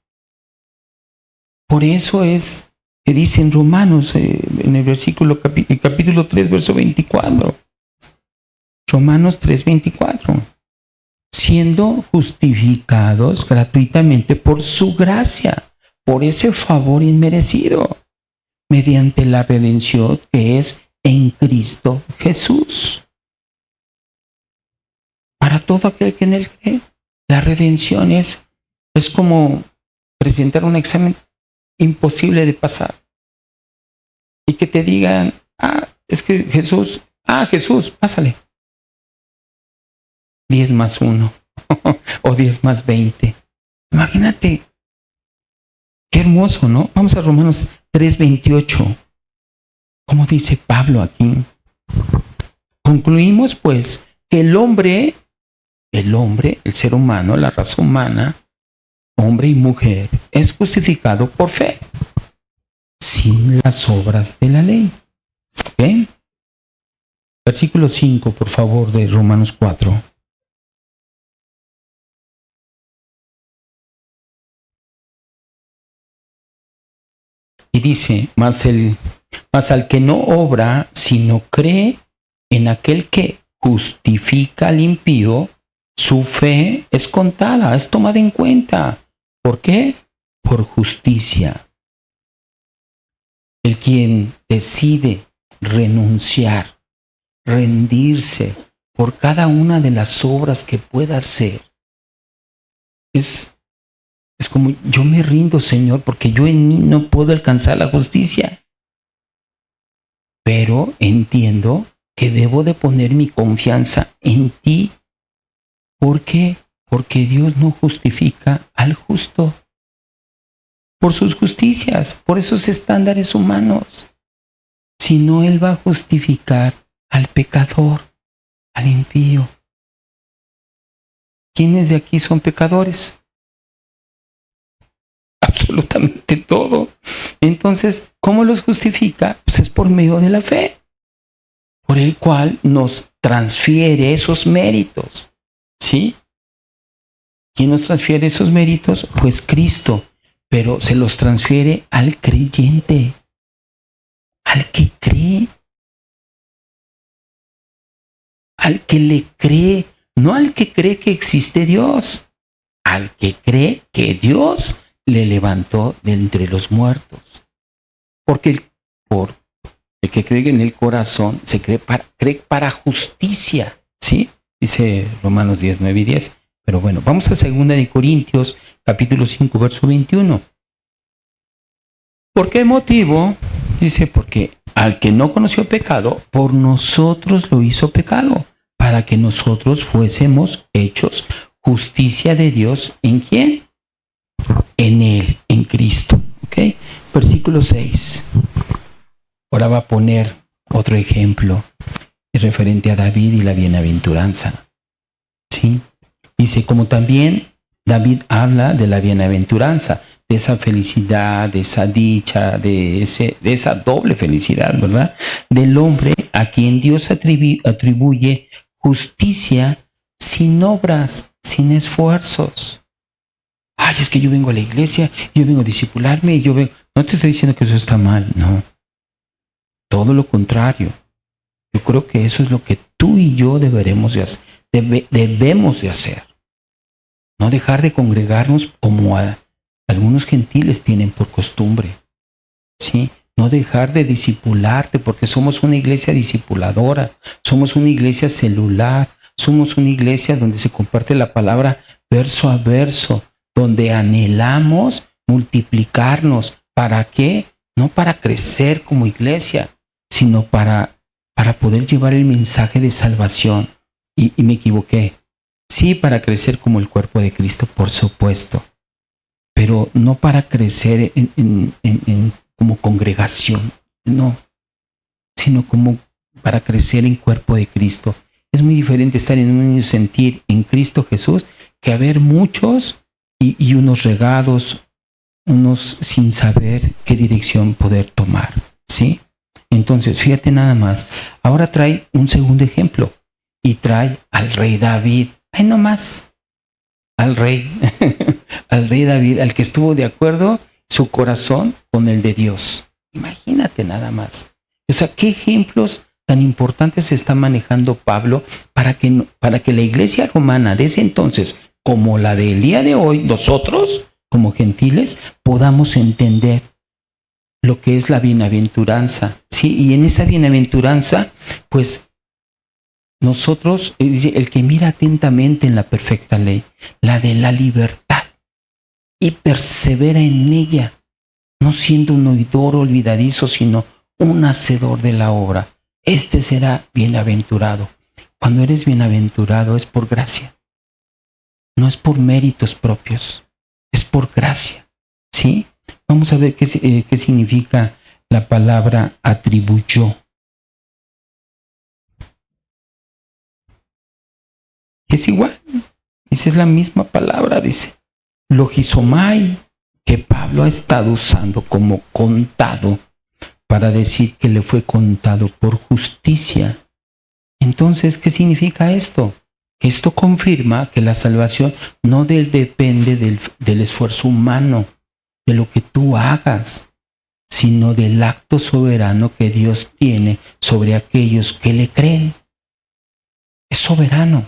Por eso es que dice en Romanos, en el capítulo 3, verso 24. Romanos 3, 24. Siendo justificados gratuitamente por su gracia, por ese favor inmerecido, mediante la redención que es en Cristo Jesús. Para todo aquel que en él cree, la redención es como presentar un examen imposible de pasar. Y que te digan, es que Jesús, pásale. 10 más 1 o 10 más 20. Imagínate. Qué hermoso, ¿no? Vamos a Romanos 3:28. ¿Cómo dice Pablo aquí? Concluimos pues que el hombre, el ser humano, la raza humana, hombre y mujer, es justificado por fe, sin las obras de la ley. ¿Ok? Versículo 5, por favor, de Romanos 4. Y dice, mas al que no obra, sino cree en aquel que justifica al impío, su fe es contada, es tomada en cuenta. ¿Por qué? Por justicia. El quien decide renunciar, rendirse por cada una de las obras que pueda hacer, es como, yo me rindo, Señor, porque yo en mí no puedo alcanzar la justicia. Pero entiendo que debo de poner mi confianza en ti. ¿Por qué? Porque Dios no justifica al justo por sus justicias, por esos estándares humanos, sino Él va a justificar al pecador, al impío. ¿Quiénes de aquí son pecadores? Absolutamente todo. Entonces, ¿cómo los justifica? Pues es por medio de la fe, por el cual nos transfiere esos méritos. ¿Sí? ¿Quién nos transfiere esos méritos? Pues Cristo, pero se los transfiere al creyente, al que cree, al que le cree, no al que cree que existe Dios, al que cree que Dios le levantó de entre los muertos. Porque el que cree en el corazón se cree para justicia, ¿sí? Dice Romanos 10, 9 y 10. Pero bueno, vamos a 2 Corintios, capítulo 5, verso 21. ¿Por qué motivo? Dice, porque al que no conoció pecado, por nosotros lo hizo pecado, para que nosotros fuésemos hechos justicia de Dios. ¿En quién? En Él, en Cristo. ¿Ok? Versículo 6. Ahora va a poner otro ejemplo referente a David y la bienaventuranza. ¿Sí? Dice, como también David habla de la bienaventuranza, de esa felicidad, de esa dicha, de esa doble felicidad, ¿verdad? Del hombre a quien Dios atribuye justicia sin obras, sin esfuerzos. Ay, es que yo vengo a la iglesia, yo vengo a discipularme, no te estoy diciendo que eso está mal, no. Todo lo contrario. Yo creo que eso es lo que tú y yo debemos de hacer. No dejar de congregarnos como algunos gentiles tienen por costumbre. ¿Sí? No dejar de discipularte, porque somos una iglesia discipuladora, somos una iglesia celular, somos una iglesia donde se comparte la palabra verso a verso, donde anhelamos multiplicarnos. ¿Para qué? No para crecer como iglesia, sino para poder llevar el mensaje de salvación. Y me equivoqué. Sí, para crecer como el cuerpo de Cristo, por supuesto, pero no para crecer como congregación, no, sino como para crecer en cuerpo de Cristo, Es muy diferente estar en un sentir en Cristo Jesús que haber muchos y unos regados, unos sin saber qué dirección poder tomar, ¿sí? Entonces, fíjate nada más. Ahora trae un segundo ejemplo y trae al rey David. ¡Ay, no más! Al rey, al rey David, al que estuvo de acuerdo su corazón con el de Dios. Imagínate nada más. O sea, ¿qué ejemplos tan importantes está manejando Pablo para que la iglesia romana de ese entonces, como la del día de hoy, nosotros, como gentiles, podamos entender lo que es la bienaventuranza, ¿sí? Y en esa bienaventuranza, pues, nosotros, dice, el que mira atentamente en la perfecta ley, la de la libertad, y persevera en ella, no siendo un oidor olvidadizo, sino un hacedor de la obra, este será bienaventurado. Cuando eres bienaventurado es por gracia, no es por méritos propios, es por gracia, ¿sí? Vamos a ver qué significa la palabra atribuyó. Es igual, dice, es la misma palabra, dice, logizomai, que Pablo ha estado usando como contado para decir que le fue contado por justicia. Entonces, ¿qué significa esto? Esto confirma que la salvación no depende del esfuerzo humano, de lo que tú hagas, sino del acto soberano que Dios tiene sobre aquellos que le creen. Es soberano.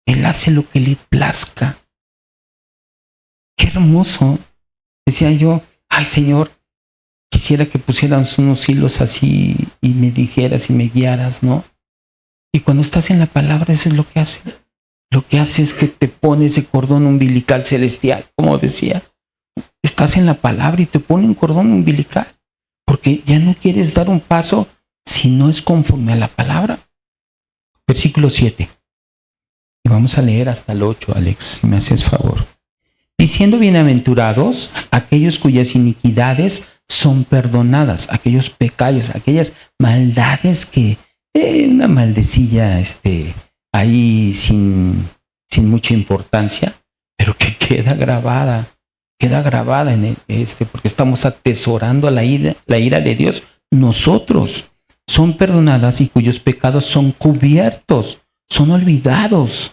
Él hace lo que le plazca. Qué hermoso. Decía yo, ay Señor, quisiera que pusieras unos hilos así y me dijeras y me guiaras, ¿no? Y cuando estás en la palabra, eso es lo que hace. Lo que hace es que te pone ese cordón umbilical celestial, como decía. Estás en la palabra y te pone un cordón umbilical, porque ya no quieres dar un paso si no es conforme a la palabra. Versículo 7. Y vamos a leer hasta el 8, Alex, si me haces favor. Diciendo bienaventurados aquellos cuyas iniquidades son perdonadas, aquellos pecados, aquellas maldades que una maldecilla ahí sin mucha importancia, pero que queda grabada en porque estamos atesorando la ira de Dios. Nosotros son perdonadas y cuyos pecados son cubiertos, son olvidados.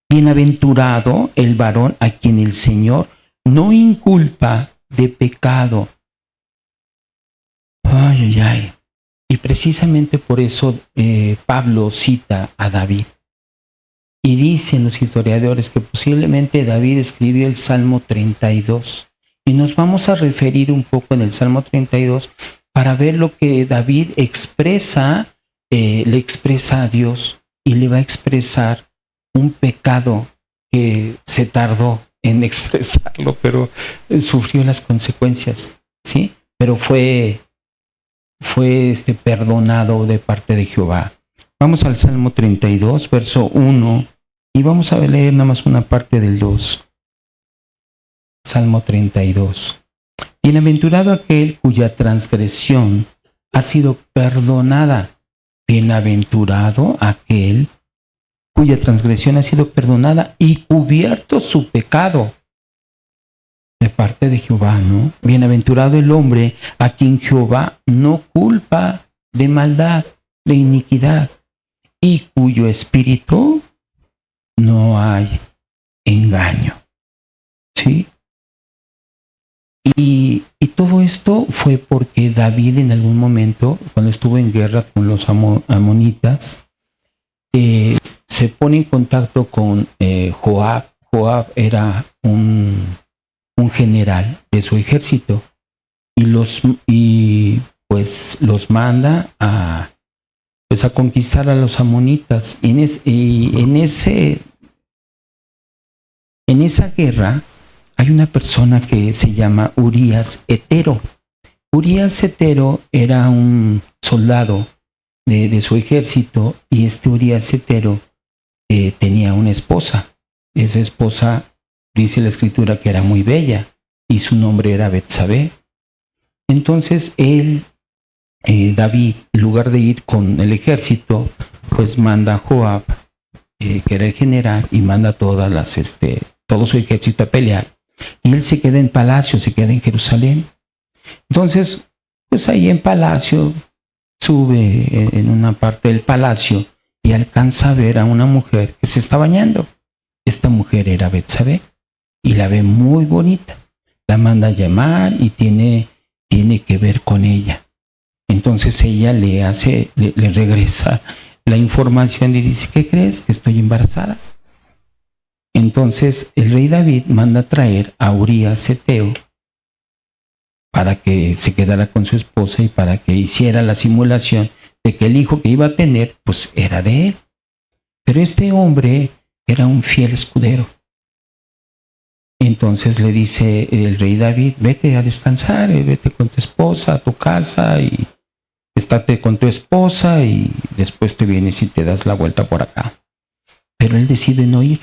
Bienaventurado el varón a quien el Señor no inculpa de pecado. Ay, ay, ay. Y precisamente por eso Pablo cita a David. Y dicen los historiadores que posiblemente David escribió el Salmo 32. Y nos vamos a referir un poco en el Salmo 32 para ver lo que David expresa, le expresa a Dios y le va a expresar un pecado que se tardó en expresarlo, pero sufrió las consecuencias, ¿sí? Pero fue perdonado de parte de Jehová. Vamos al Salmo 32, verso 1, y vamos a leer nada más una parte del 2. Salmo 32. Bienaventurado aquel cuya transgresión ha sido perdonada. Bienaventurado aquel cuya transgresión ha sido perdonada y cubierto su pecado. De parte de Jehová, ¿no? Bienaventurado el hombre a quien Jehová no culpa de maldad, de iniquidad, y cuyo espíritu no hay engaño. ¿Sí? Y todo esto fue porque David en algún momento, cuando estuvo en guerra con los amonitas, se pone en contacto con Joab. Joab era un general de su ejército y pues los manda a conquistar a los amonitas. En esa guerra hay una persona que se llama Urías Hetero. Urías Hetero era un soldado de su ejército, y Urías Hetero tenía una esposa. Esa esposa, dice la escritura, que era muy bella, y su nombre era Betsabé. Entonces David, en lugar de ir con el ejército, pues manda a Joab que era el general, y manda todo su ejército a pelear. Y él se queda en palacio, se queda en Jerusalén. Entonces, pues ahí en palacio, sube en una parte del palacio y alcanza a ver a una mujer que se está bañando. Esta mujer era Betsabé y la ve muy bonita. La manda a llamar y tiene que ver con ella. Entonces ella le regresa la información y dice: ¿qué crees? Que estoy embarazada. Entonces el rey David manda a traer a Urías Heteo para que se quedara con su esposa y para que hiciera la simulación de que el hijo que iba a tener pues era de él. Pero este hombre era un fiel escudero. Entonces le dice el rey David: vete a descansar, vete con tu esposa a tu casa y estate con tu esposa y después te vienes y te das la vuelta por acá. Pero él decide no ir.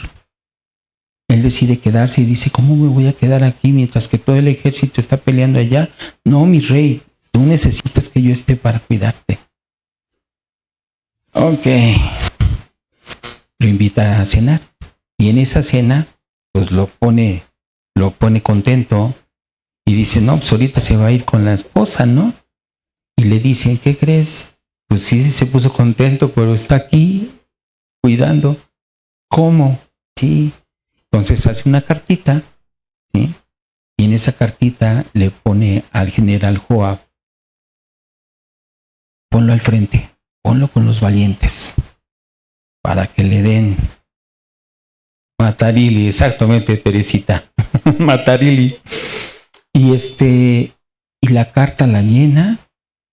Él decide quedarse y dice: ¿cómo me voy a quedar aquí mientras que todo el ejército está peleando allá? No, mi rey, tú necesitas que yo esté para cuidarte. Ok. Lo invita a cenar. Y en esa cena, pues lo pone contento y dice: no, pues ahorita se va a ir con la esposa, ¿no? Y le dicen: ¿qué crees? Pues sí se puso contento, pero está aquí cuidando. ¿Cómo? Sí. Entonces hace una cartita, ¿sí? Y en esa cartita le pone al general Joab: ponlo al frente, ponlo con los valientes, para que le den Matarili, exactamente, Teresita, Matarili. Y la carta la llena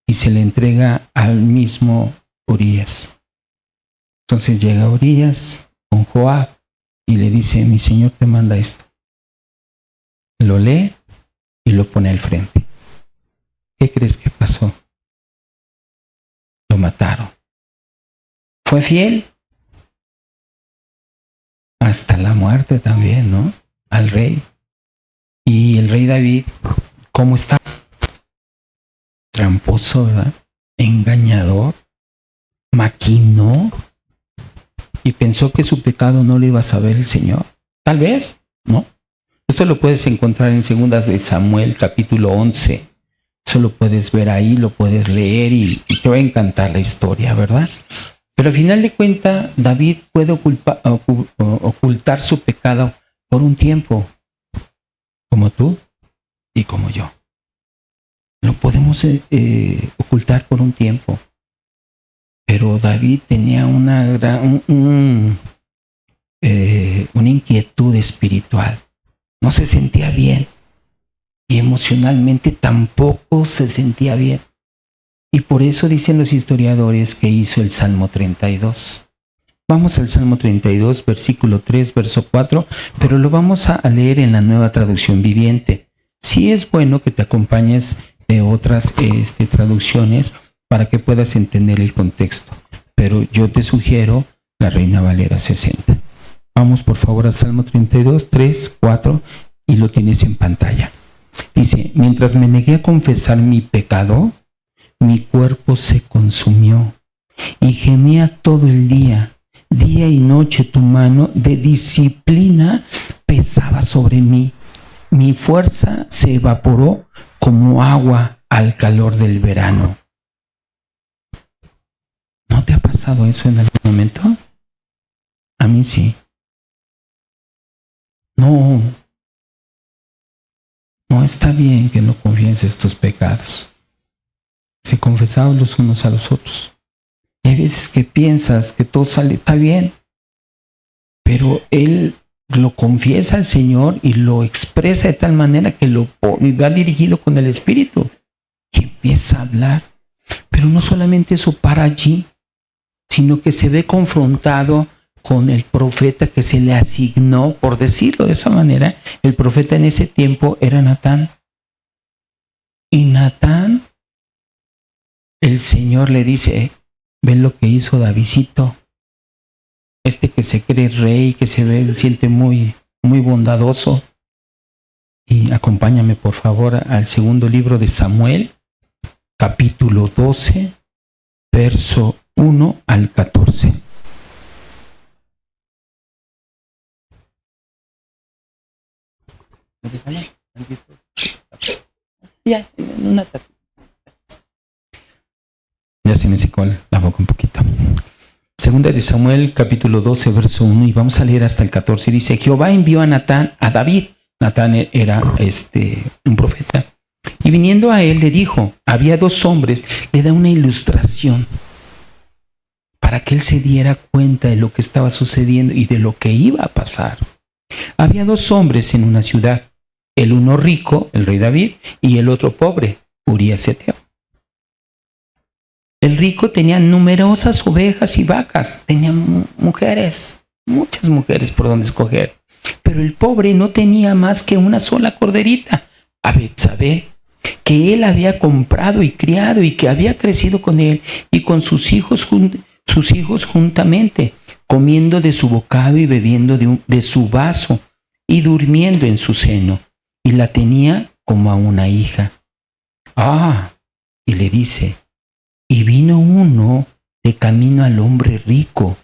y se le entrega al mismo Urías. Entonces llega Urías con Joab y le dice: mi señor te manda esto. Lo lee y lo pone al frente. ¿Qué crees que pasó? Lo mataron. Fue fiel hasta la muerte también, ¿no? Al rey. Y el rey David, ¿cómo está? Tramposo, ¿verdad? Engañador. Maquinó. Y pensó que su pecado no lo iba a saber el Señor. Tal vez, ¿no? Esto lo puedes encontrar en 2 de Samuel, capítulo 11. Eso lo puedes ver ahí, lo puedes leer y te va a encantar la historia, ¿verdad? Pero al final de cuentas, David puede ocultar su pecado por un tiempo, como tú y como yo. Lo podemos ocultar por un tiempo. Pero David tenía una inquietud espiritual. No se sentía bien. Y emocionalmente tampoco se sentía bien. Y por eso dicen los historiadores que hizo el Salmo 32. Vamos al Salmo 32, versículo 3, verso 4, pero lo vamos a leer en la Nueva Traducción Viviente. Sí es bueno que te acompañes de otras traducciones para que puedas entender el contexto, pero yo te sugiero la Reina Valera 60. Vamos por favor al Salmo 32, 3, 4 y lo tienes en pantalla. Dice: mientras me negué a confesar mi pecado, mi cuerpo se consumió y gemía todo el día. Día y noche tu mano de disciplina pesaba sobre mí. Mi fuerza se evaporó como agua al calor del verano. ¿No te ha pasado eso en algún momento? A mí sí. No está bien que no confieses tus pecados. Se confesaban los unos a los otros. Y hay veces que piensas que todo está bien, pero él lo confiesa al Señor y lo expresa de tal manera que va dirigido con el Espíritu y empieza a hablar. Pero no solamente eso para allí, sino que se ve confrontado con el profeta que se le asignó, por decirlo de esa manera. El profeta en ese tiempo era Natán. Y Natán, el Señor le dice: ven lo que hizo Davidcito, que se cree rey, que siente muy, muy bondadoso. Y acompáñame por favor al segundo libro de Samuel, capítulo 12, verso 1 al 14. ¿Me regalan tantito? Ya, en una taza. Ya se me secó la boca un poquito. Segunda de Samuel, capítulo 12, verso 1, y vamos a leer hasta el 14. Dice, Jehová envió a Natán a David. Natán era un profeta. Y viniendo a él le dijo, había dos hombres, le da una ilustración para que él se diera cuenta de lo que estaba sucediendo y de lo que iba a pasar. Había dos hombres en una ciudad, el uno rico, el rey David, y el otro pobre, Urías Eteo. El rico tenía numerosas ovejas y vacas, tenía mujeres, muchas mujeres por donde escoger, pero el pobre no tenía más que una sola corderita, a Betsabé, que él había comprado y criado y que había crecido con él y con sus hijos juntamente, comiendo de su bocado y bebiendo de su vaso y durmiendo en su seno, y la tenía como a una hija. Y le dice, y vino uno de camino al hombre rico,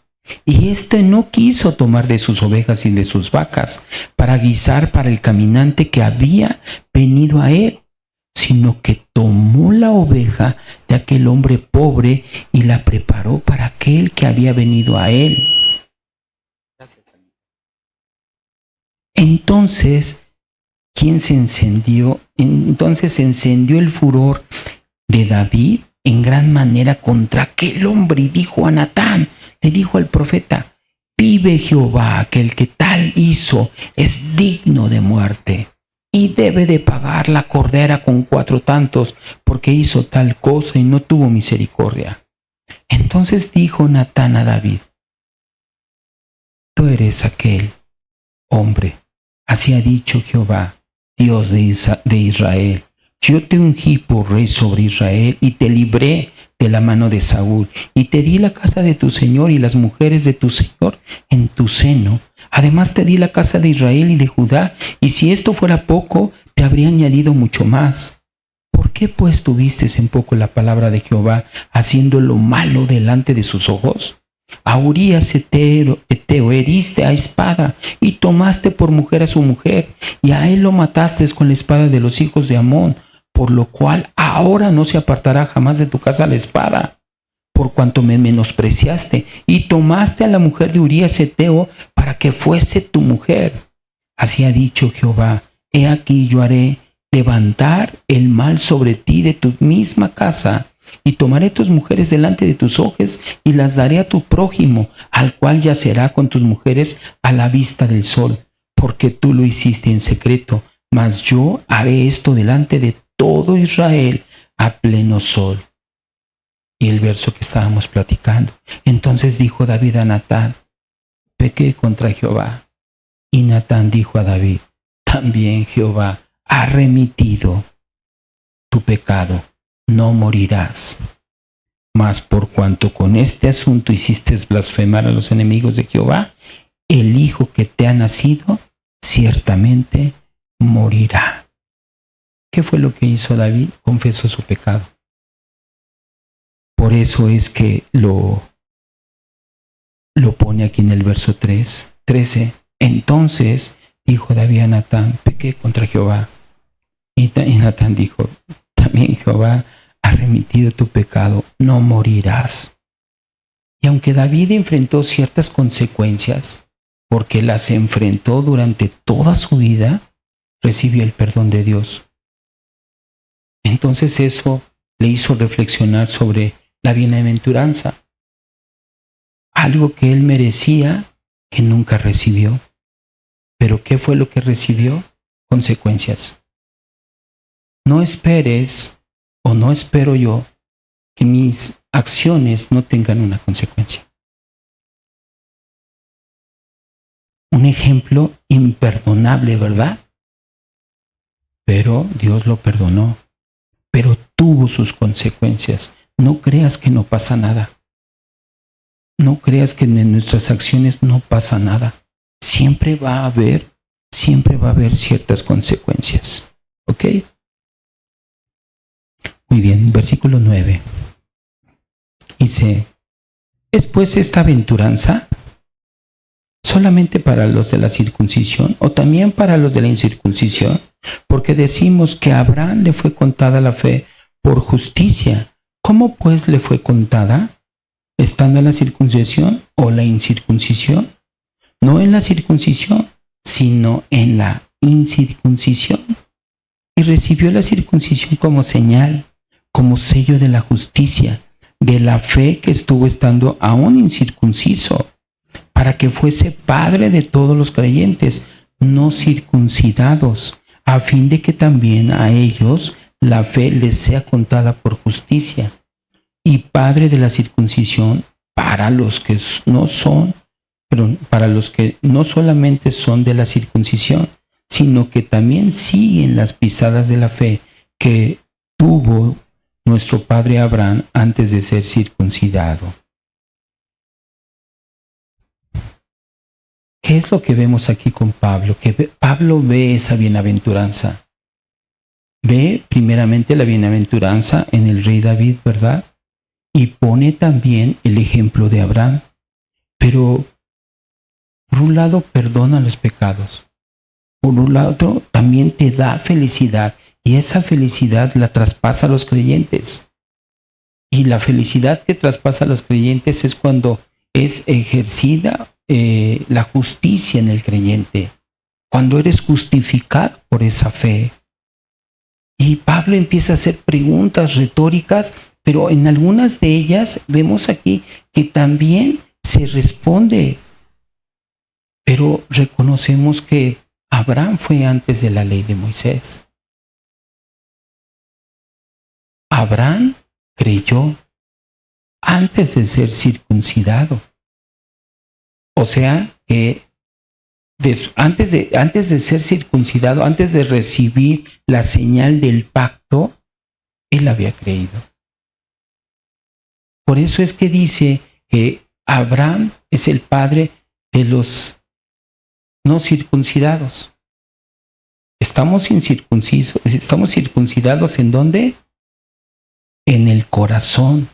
y éste no quiso tomar de sus ovejas y de sus vacas para guisar para el caminante que había venido a él, sino que tomó la oveja de aquel hombre pobre y la preparó para aquel que había venido a él. Entonces se encendió el furor de David en gran manera contra aquel hombre y dijo a Natán, le dijo al profeta, vive Jehová, que el que tal hizo es digno de muerte y debe de pagar la cordera con 4 tantos porque hizo tal cosa y no tuvo misericordia. Entonces dijo Natán a David, tú eres aquel hombre, así ha dicho Jehová, Dios de Israel. Yo te ungí por rey sobre Israel y te libré de la mano de Saúl y te di la casa de tu señor y las mujeres de tu señor en tu seno. Además te di la casa de Israel y de Judá, y si esto fuera poco, te habría añadido mucho más. ¿Por qué pues tuviste en poco la palabra de Jehová, haciendo lo malo delante de sus ojos? A Urías Eteo heriste a espada y tomaste por mujer a su mujer, y a él lo mataste con la espada de los hijos de Amón, por lo cual ahora no se apartará jamás de tu casa la espada, por cuanto me menospreciaste y tomaste a la mujer de Urías Eteo para que fuese tu mujer. Así ha dicho Jehová, he aquí yo haré levantar el mal sobre ti de tu misma casa, y tomaré tus mujeres delante de tus ojos y las daré a tu prójimo, al cual yacerá con tus mujeres a la vista del sol, porque tú lo hiciste en secreto, mas yo haré esto delante de todo Israel a pleno sol. Y el verso que estábamos platicando. Entonces dijo David a Natán, pequé contra Jehová. Y Natán dijo a David, también Jehová ha remitido tu pecado, no morirás. Mas por cuanto con este asunto hiciste blasfemar a los enemigos de Jehová, el hijo que te ha nacido ciertamente morirá. ¿Qué fue lo que hizo David? Confesó su pecado. Por eso es que lo pone aquí en el verso 13. Entonces dijo David a Natán, pequé contra Jehová. Y Natán dijo, también Jehová ha remitido tu pecado, no morirás. Y aunque David enfrentó ciertas consecuencias, porque las enfrentó durante toda su vida, recibió el perdón de Dios. Entonces eso le hizo reflexionar sobre la bienaventuranza, algo que él merecía, que nunca recibió. Pero ¿qué fue lo que recibió? Consecuencias. No esperes, o no espero yo, que mis acciones no tengan una consecuencia. Un ejemplo imperdonable, ¿verdad? Pero Dios lo perdonó, pero tuvo sus consecuencias. No creas que no pasa nada. No creas que en nuestras acciones no pasa nada. Siempre va a haber ciertas consecuencias. ¿Ok? Muy bien, versículo 9. Dice, ¿es pues esta aventuranza? solamente para los de la circuncisión o también para los de la incircuncisión, porque decimos que a Abraham le fue contada la fe por justicia. ¿Cómo pues le fue contada? ¿Estando en la circuncisión o la incircuncisión? No en la circuncisión, sino en la incircuncisión. Y recibió la circuncisión como señal, como sello de la justicia, de la fe que estuvo estando aún incircunciso, para que fuese padre de todos los creyentes no circuncidados, a fin de que también a ellos la fe les sea contada por justicia, y padre de la circuncisión para los que no son, para los que no solamente son de la circuncisión, sino que también siguen las pisadas de la fe que tuvo nuestro padre Abraham antes de ser circuncidado. ¿Qué es lo que vemos aquí con Pablo? Que Pablo ve esa bienaventuranza. Ve primeramente la bienaventuranza en el rey David, ¿verdad? Y pone también el ejemplo de Abraham. Pero, por un lado, perdona los pecados. Por un lado, también te da felicidad. Y esa felicidad la traspasa a los creyentes. Y la felicidad que traspasa a los creyentes es cuando es ejercida la justicia en el creyente, cuando eres justificado por esa fe. Y Pablo empieza a hacer preguntas retóricas, pero en algunas de ellas vemos aquí que también se responde. Pero reconocemos que Abraham fue antes de la ley de Moisés. Abraham creyó antes de ser circuncidado. O sea que antes de ser circuncidado, antes de recibir la señal del pacto, él había creído. Por eso es que dice que Abraham es el padre de los no circuncidados. Estamos circuncidados ¿en dónde? En el corazón.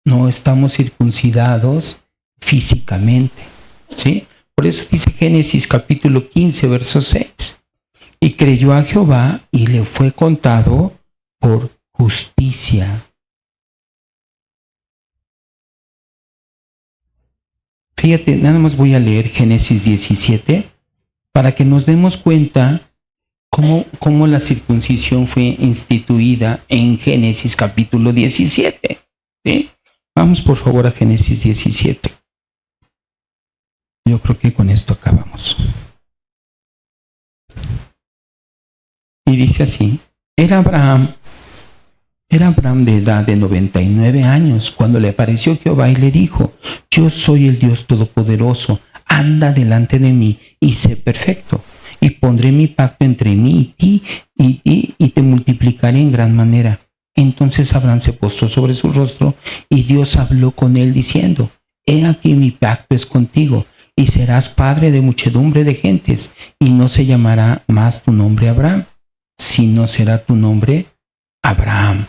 No estamos circuncidados físicamente, ¿sí? Por eso dice Génesis capítulo 15, verso 6. Y creyó a Jehová y le fue contado por justicia. Fíjate, nada más voy a leer Génesis 17 para que nos demos cuenta cómo la circuncisión fue instituida en Génesis capítulo 17. ¿Sí? Vamos por favor a Génesis 17. Yo creo que con esto acabamos. Y dice así: Era Abraham de edad de 99 años cuando le apareció Jehová y le dijo: Yo soy el Dios Todopoderoso, anda delante de mí y sé perfecto, y pondré mi pacto entre mí y ti, y te multiplicaré en gran manera. Entonces Abraham se postró sobre su rostro, y Dios habló con él diciendo: He aquí mi pacto es contigo, y serás padre de muchedumbre de gentes, y no se llamará más tu nombre Abraham, sino será tu nombre Abraham,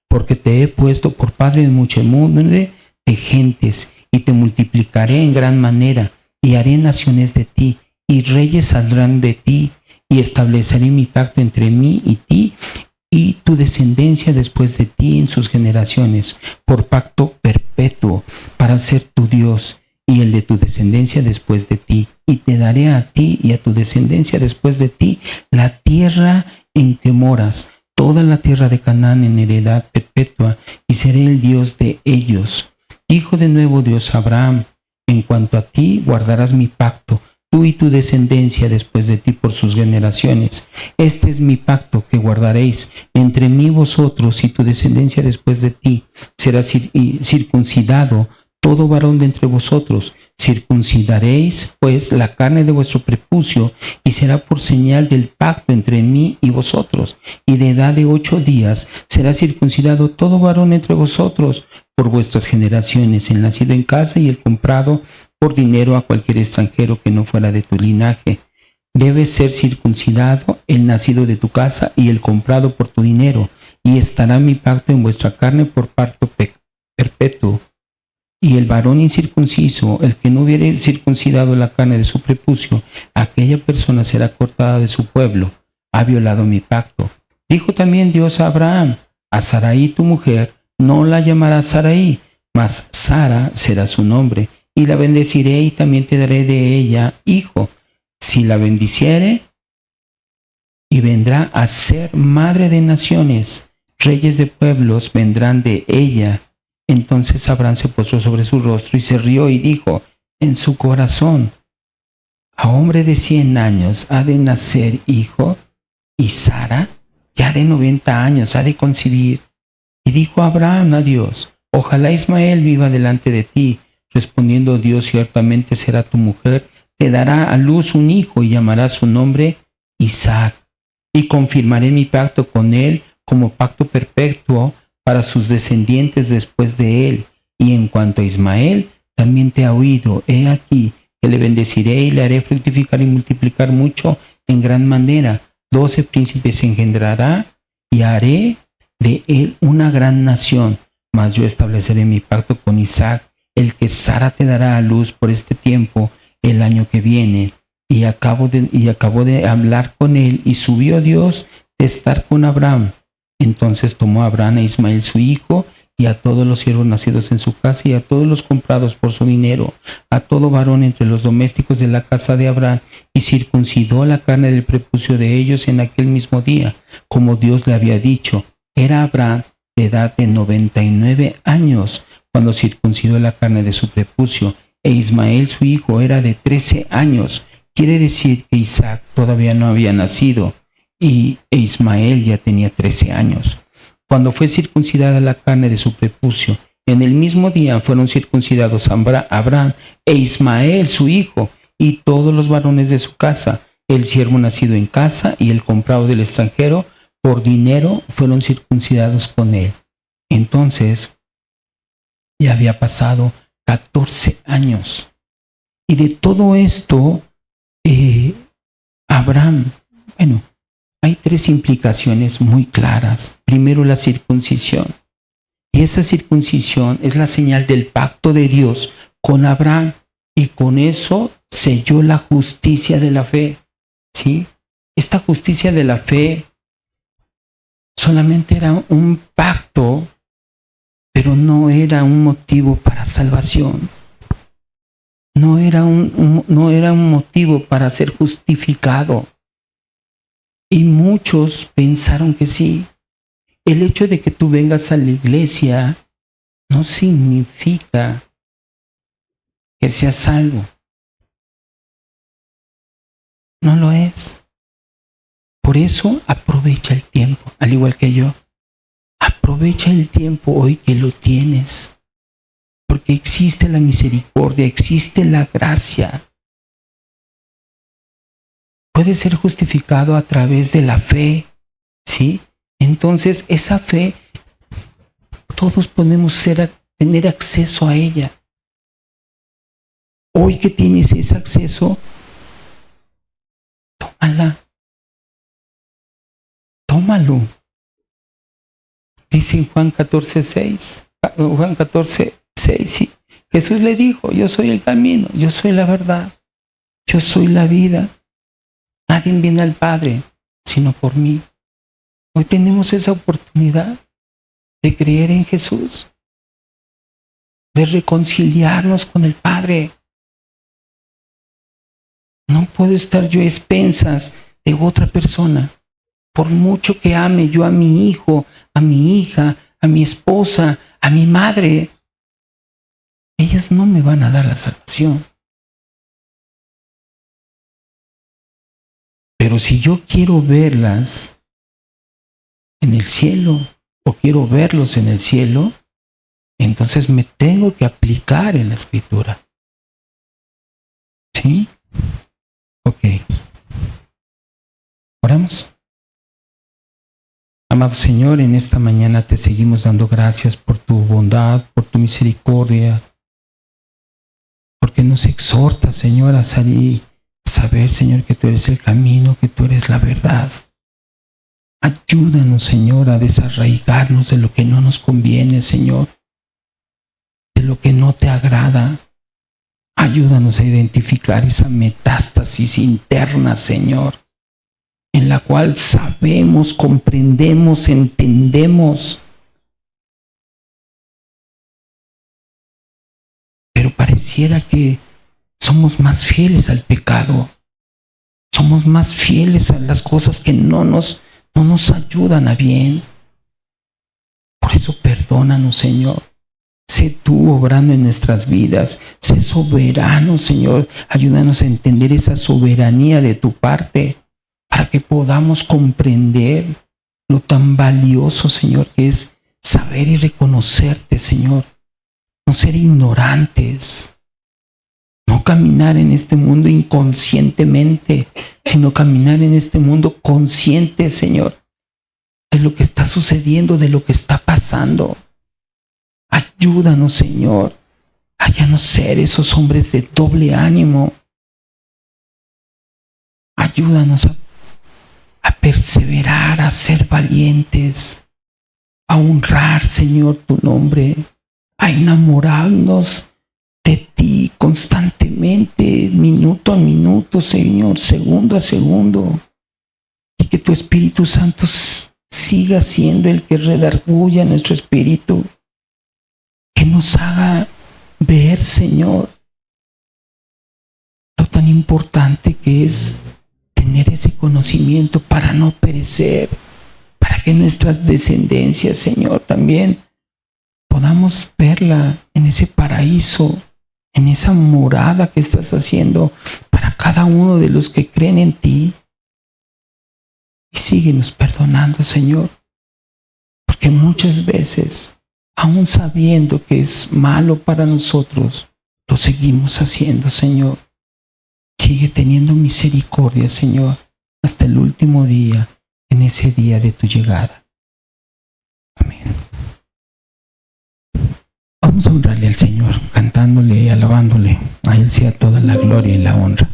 porque te he puesto por padre de muchedumbre de gentes, y te multiplicaré en gran manera, y haré naciones de ti, y reyes saldrán de ti, y estableceré mi pacto entre mí y ti, y tu descendencia después de ti en sus generaciones, por pacto perpetuo, para ser tu Dios, y el de tu descendencia después de ti, y te daré a ti y a tu descendencia después de ti la tierra en que moras, toda la tierra de Canaán en heredad perpetua, y seré el Dios de ellos. Dijo de nuevo Dios a Abraham: En cuanto a ti, guardarás mi pacto, tú y tu descendencia después de ti por sus generaciones. Este es mi pacto que guardaréis entre mí y vosotros y tu descendencia después de ti. Será circuncidado todo varón de entre vosotros. Circuncidaréis pues la carne de vuestro prepucio, y será por señal del pacto entre mí y vosotros. Y de edad de 8 días será circuncidado todo varón entre vosotros por vuestras generaciones, el nacido en casa y el comprado por dinero a cualquier extranjero que no fuera de tu linaje. Debe ser circuncidado el nacido de tu casa y el comprado por tu dinero, y estará mi pacto en vuestra carne por pacto perpetuo. Y el varón incircunciso, el que no hubiere circuncidado la carne de su prepucio, aquella persona será cortada de su pueblo. Ha violado mi pacto. Dijo también Dios a Abraham: a Sarai tu mujer no la llamarás Sarai, mas Sara será su nombre, y la bendeciré y también te daré de ella hijo. Si la bendiciere, y vendrá a ser madre de naciones, reyes de pueblos vendrán de ella. Entonces Abraham se posó sobre su rostro y se rió y dijo en su corazón: a hombre de 100 años ha de nacer hijo, y Sara, ya de 90 años, ha de concebir. Y dijo Abraham a Dios: ojalá Ismael viva delante de ti. Respondiendo Dios: ciertamente será tu mujer, te dará a luz un hijo y llamará su nombre Isaac. Y confirmaré mi pacto con él como pacto perpetuo para sus descendientes después de él. Y en cuanto a Ismael, también te ha oído. He aquí que le bendeciré y le haré fructificar y multiplicar mucho en gran manera. 12 príncipes engendrará y haré de él una gran nación. Mas yo estableceré mi pacto con Isaac, el que Sara te dará a luz por este tiempo, el año que viene. Y acabó de hablar con él, y subió Dios de estar con Abraham. Entonces tomó Abraham a Ismael su hijo, y a todos los siervos nacidos en su casa, y a todos los comprados por su dinero, a todo varón entre los domésticos de la casa de Abraham, y circuncidó la carne del prepucio de ellos en aquel mismo día, como Dios le había dicho. Era Abraham de edad de 99 años, cuando circuncidó la carne de su prepucio, e Ismael su hijo era de 13 años. Quiere decir que Isaac todavía no había nacido e Ismael ya tenía 13 años. Cuando fue circuncidada la carne de su prepucio, en el mismo día fueron circuncidados Abraham e Ismael su hijo y todos los varones de su casa, el siervo nacido en casa y el comprado del extranjero por dinero fueron circuncidados con él. Entonces ya había pasado 14 años. Y de todo esto, Abraham, hay 3 implicaciones muy claras. Primero, la circuncisión. Y esa circuncisión es la señal del pacto de Dios con Abraham. Y con eso selló la justicia de la fe. ¿Sí? Esta justicia de la fe solamente era un pacto, pero no era un motivo para salvación. No era un motivo para ser justificado. Y muchos pensaron que sí. El hecho de que tú vengas a la iglesia no significa que seas salvo. No lo es. Por eso aprovecha el tiempo, al igual que yo. Aprovecha el tiempo hoy que lo tienes. Porque existe la misericordia, existe la gracia. Puede ser justificado a través de la fe, ¿sí? Entonces, esa fe, todos podemos tener acceso a ella. Hoy que tienes ese acceso, tómalo. Dice en Juan 14:6, sí. Jesús le dijo: yo soy el camino, yo soy la verdad, yo soy la vida. Nadie viene al Padre sino por mí. Hoy tenemos esa oportunidad de creer en Jesús, de reconciliarnos con el Padre. No puedo estar yo a expensas de otra persona. Por mucho que ame yo a mi hijo, a mi hija, a mi esposa, a mi madre, ellas no me van a dar la salvación. Pero si yo quiero verlas en el cielo o quiero verlos en el cielo, entonces me tengo que aplicar en la Escritura. ¿Sí? Ok. Oramos. Amado Señor, en esta mañana te seguimos dando gracias por tu bondad, por tu misericordia, porque nos exhortas, Señor, a saber, Señor, que tú eres el camino, que tú eres la verdad. Ayúdanos, Señor, a desarraigarnos de lo que no nos conviene, Señor, de lo que no te agrada. Ayúdanos a identificar esa metástasis interna, Señor, en la cual sabemos, comprendemos, entendemos, pero pareciera que somos más fieles al pecado, somos más fieles a las cosas que no nos ayudan a bien. Por eso perdónanos, Señor. Sé tú obrando en nuestras vidas. Sé soberano, Señor. Ayúdanos a entender esa soberanía de tu parte para que podamos comprender lo tan valioso, Señor, que es saber y reconocerte, Señor. No ser ignorantes. No caminar en este mundo inconscientemente, sino caminar en este mundo consciente, Señor, de lo que está sucediendo, de lo que está pasando. Ayúdanos, Señor, a ya no ser esos hombres de doble ánimo. Ayúdanos a perseverar, a ser valientes, a honrar, Señor, tu nombre, a enamorarnos de ti constantemente, minuto a minuto, Señor, segundo a segundo, y que tu Espíritu Santo siga siendo el que redarguya nuestro espíritu, que nos haga ver, Señor, lo tan importante que es tener ese conocimiento para no perecer, para que nuestras descendencias, Señor, también podamos verla en ese paraíso, en esa morada que estás haciendo para cada uno de los que creen en ti. Y síguenos perdonando, Señor, porque muchas veces, aún sabiendo que es malo para nosotros, lo seguimos haciendo, Señor. Sigue teniendo misericordia, Señor, hasta el último día, en ese día de tu llegada. Amén. Vamos a honrarle al Señor, cantándole y alabándole. A Él sea toda la gloria y la honra.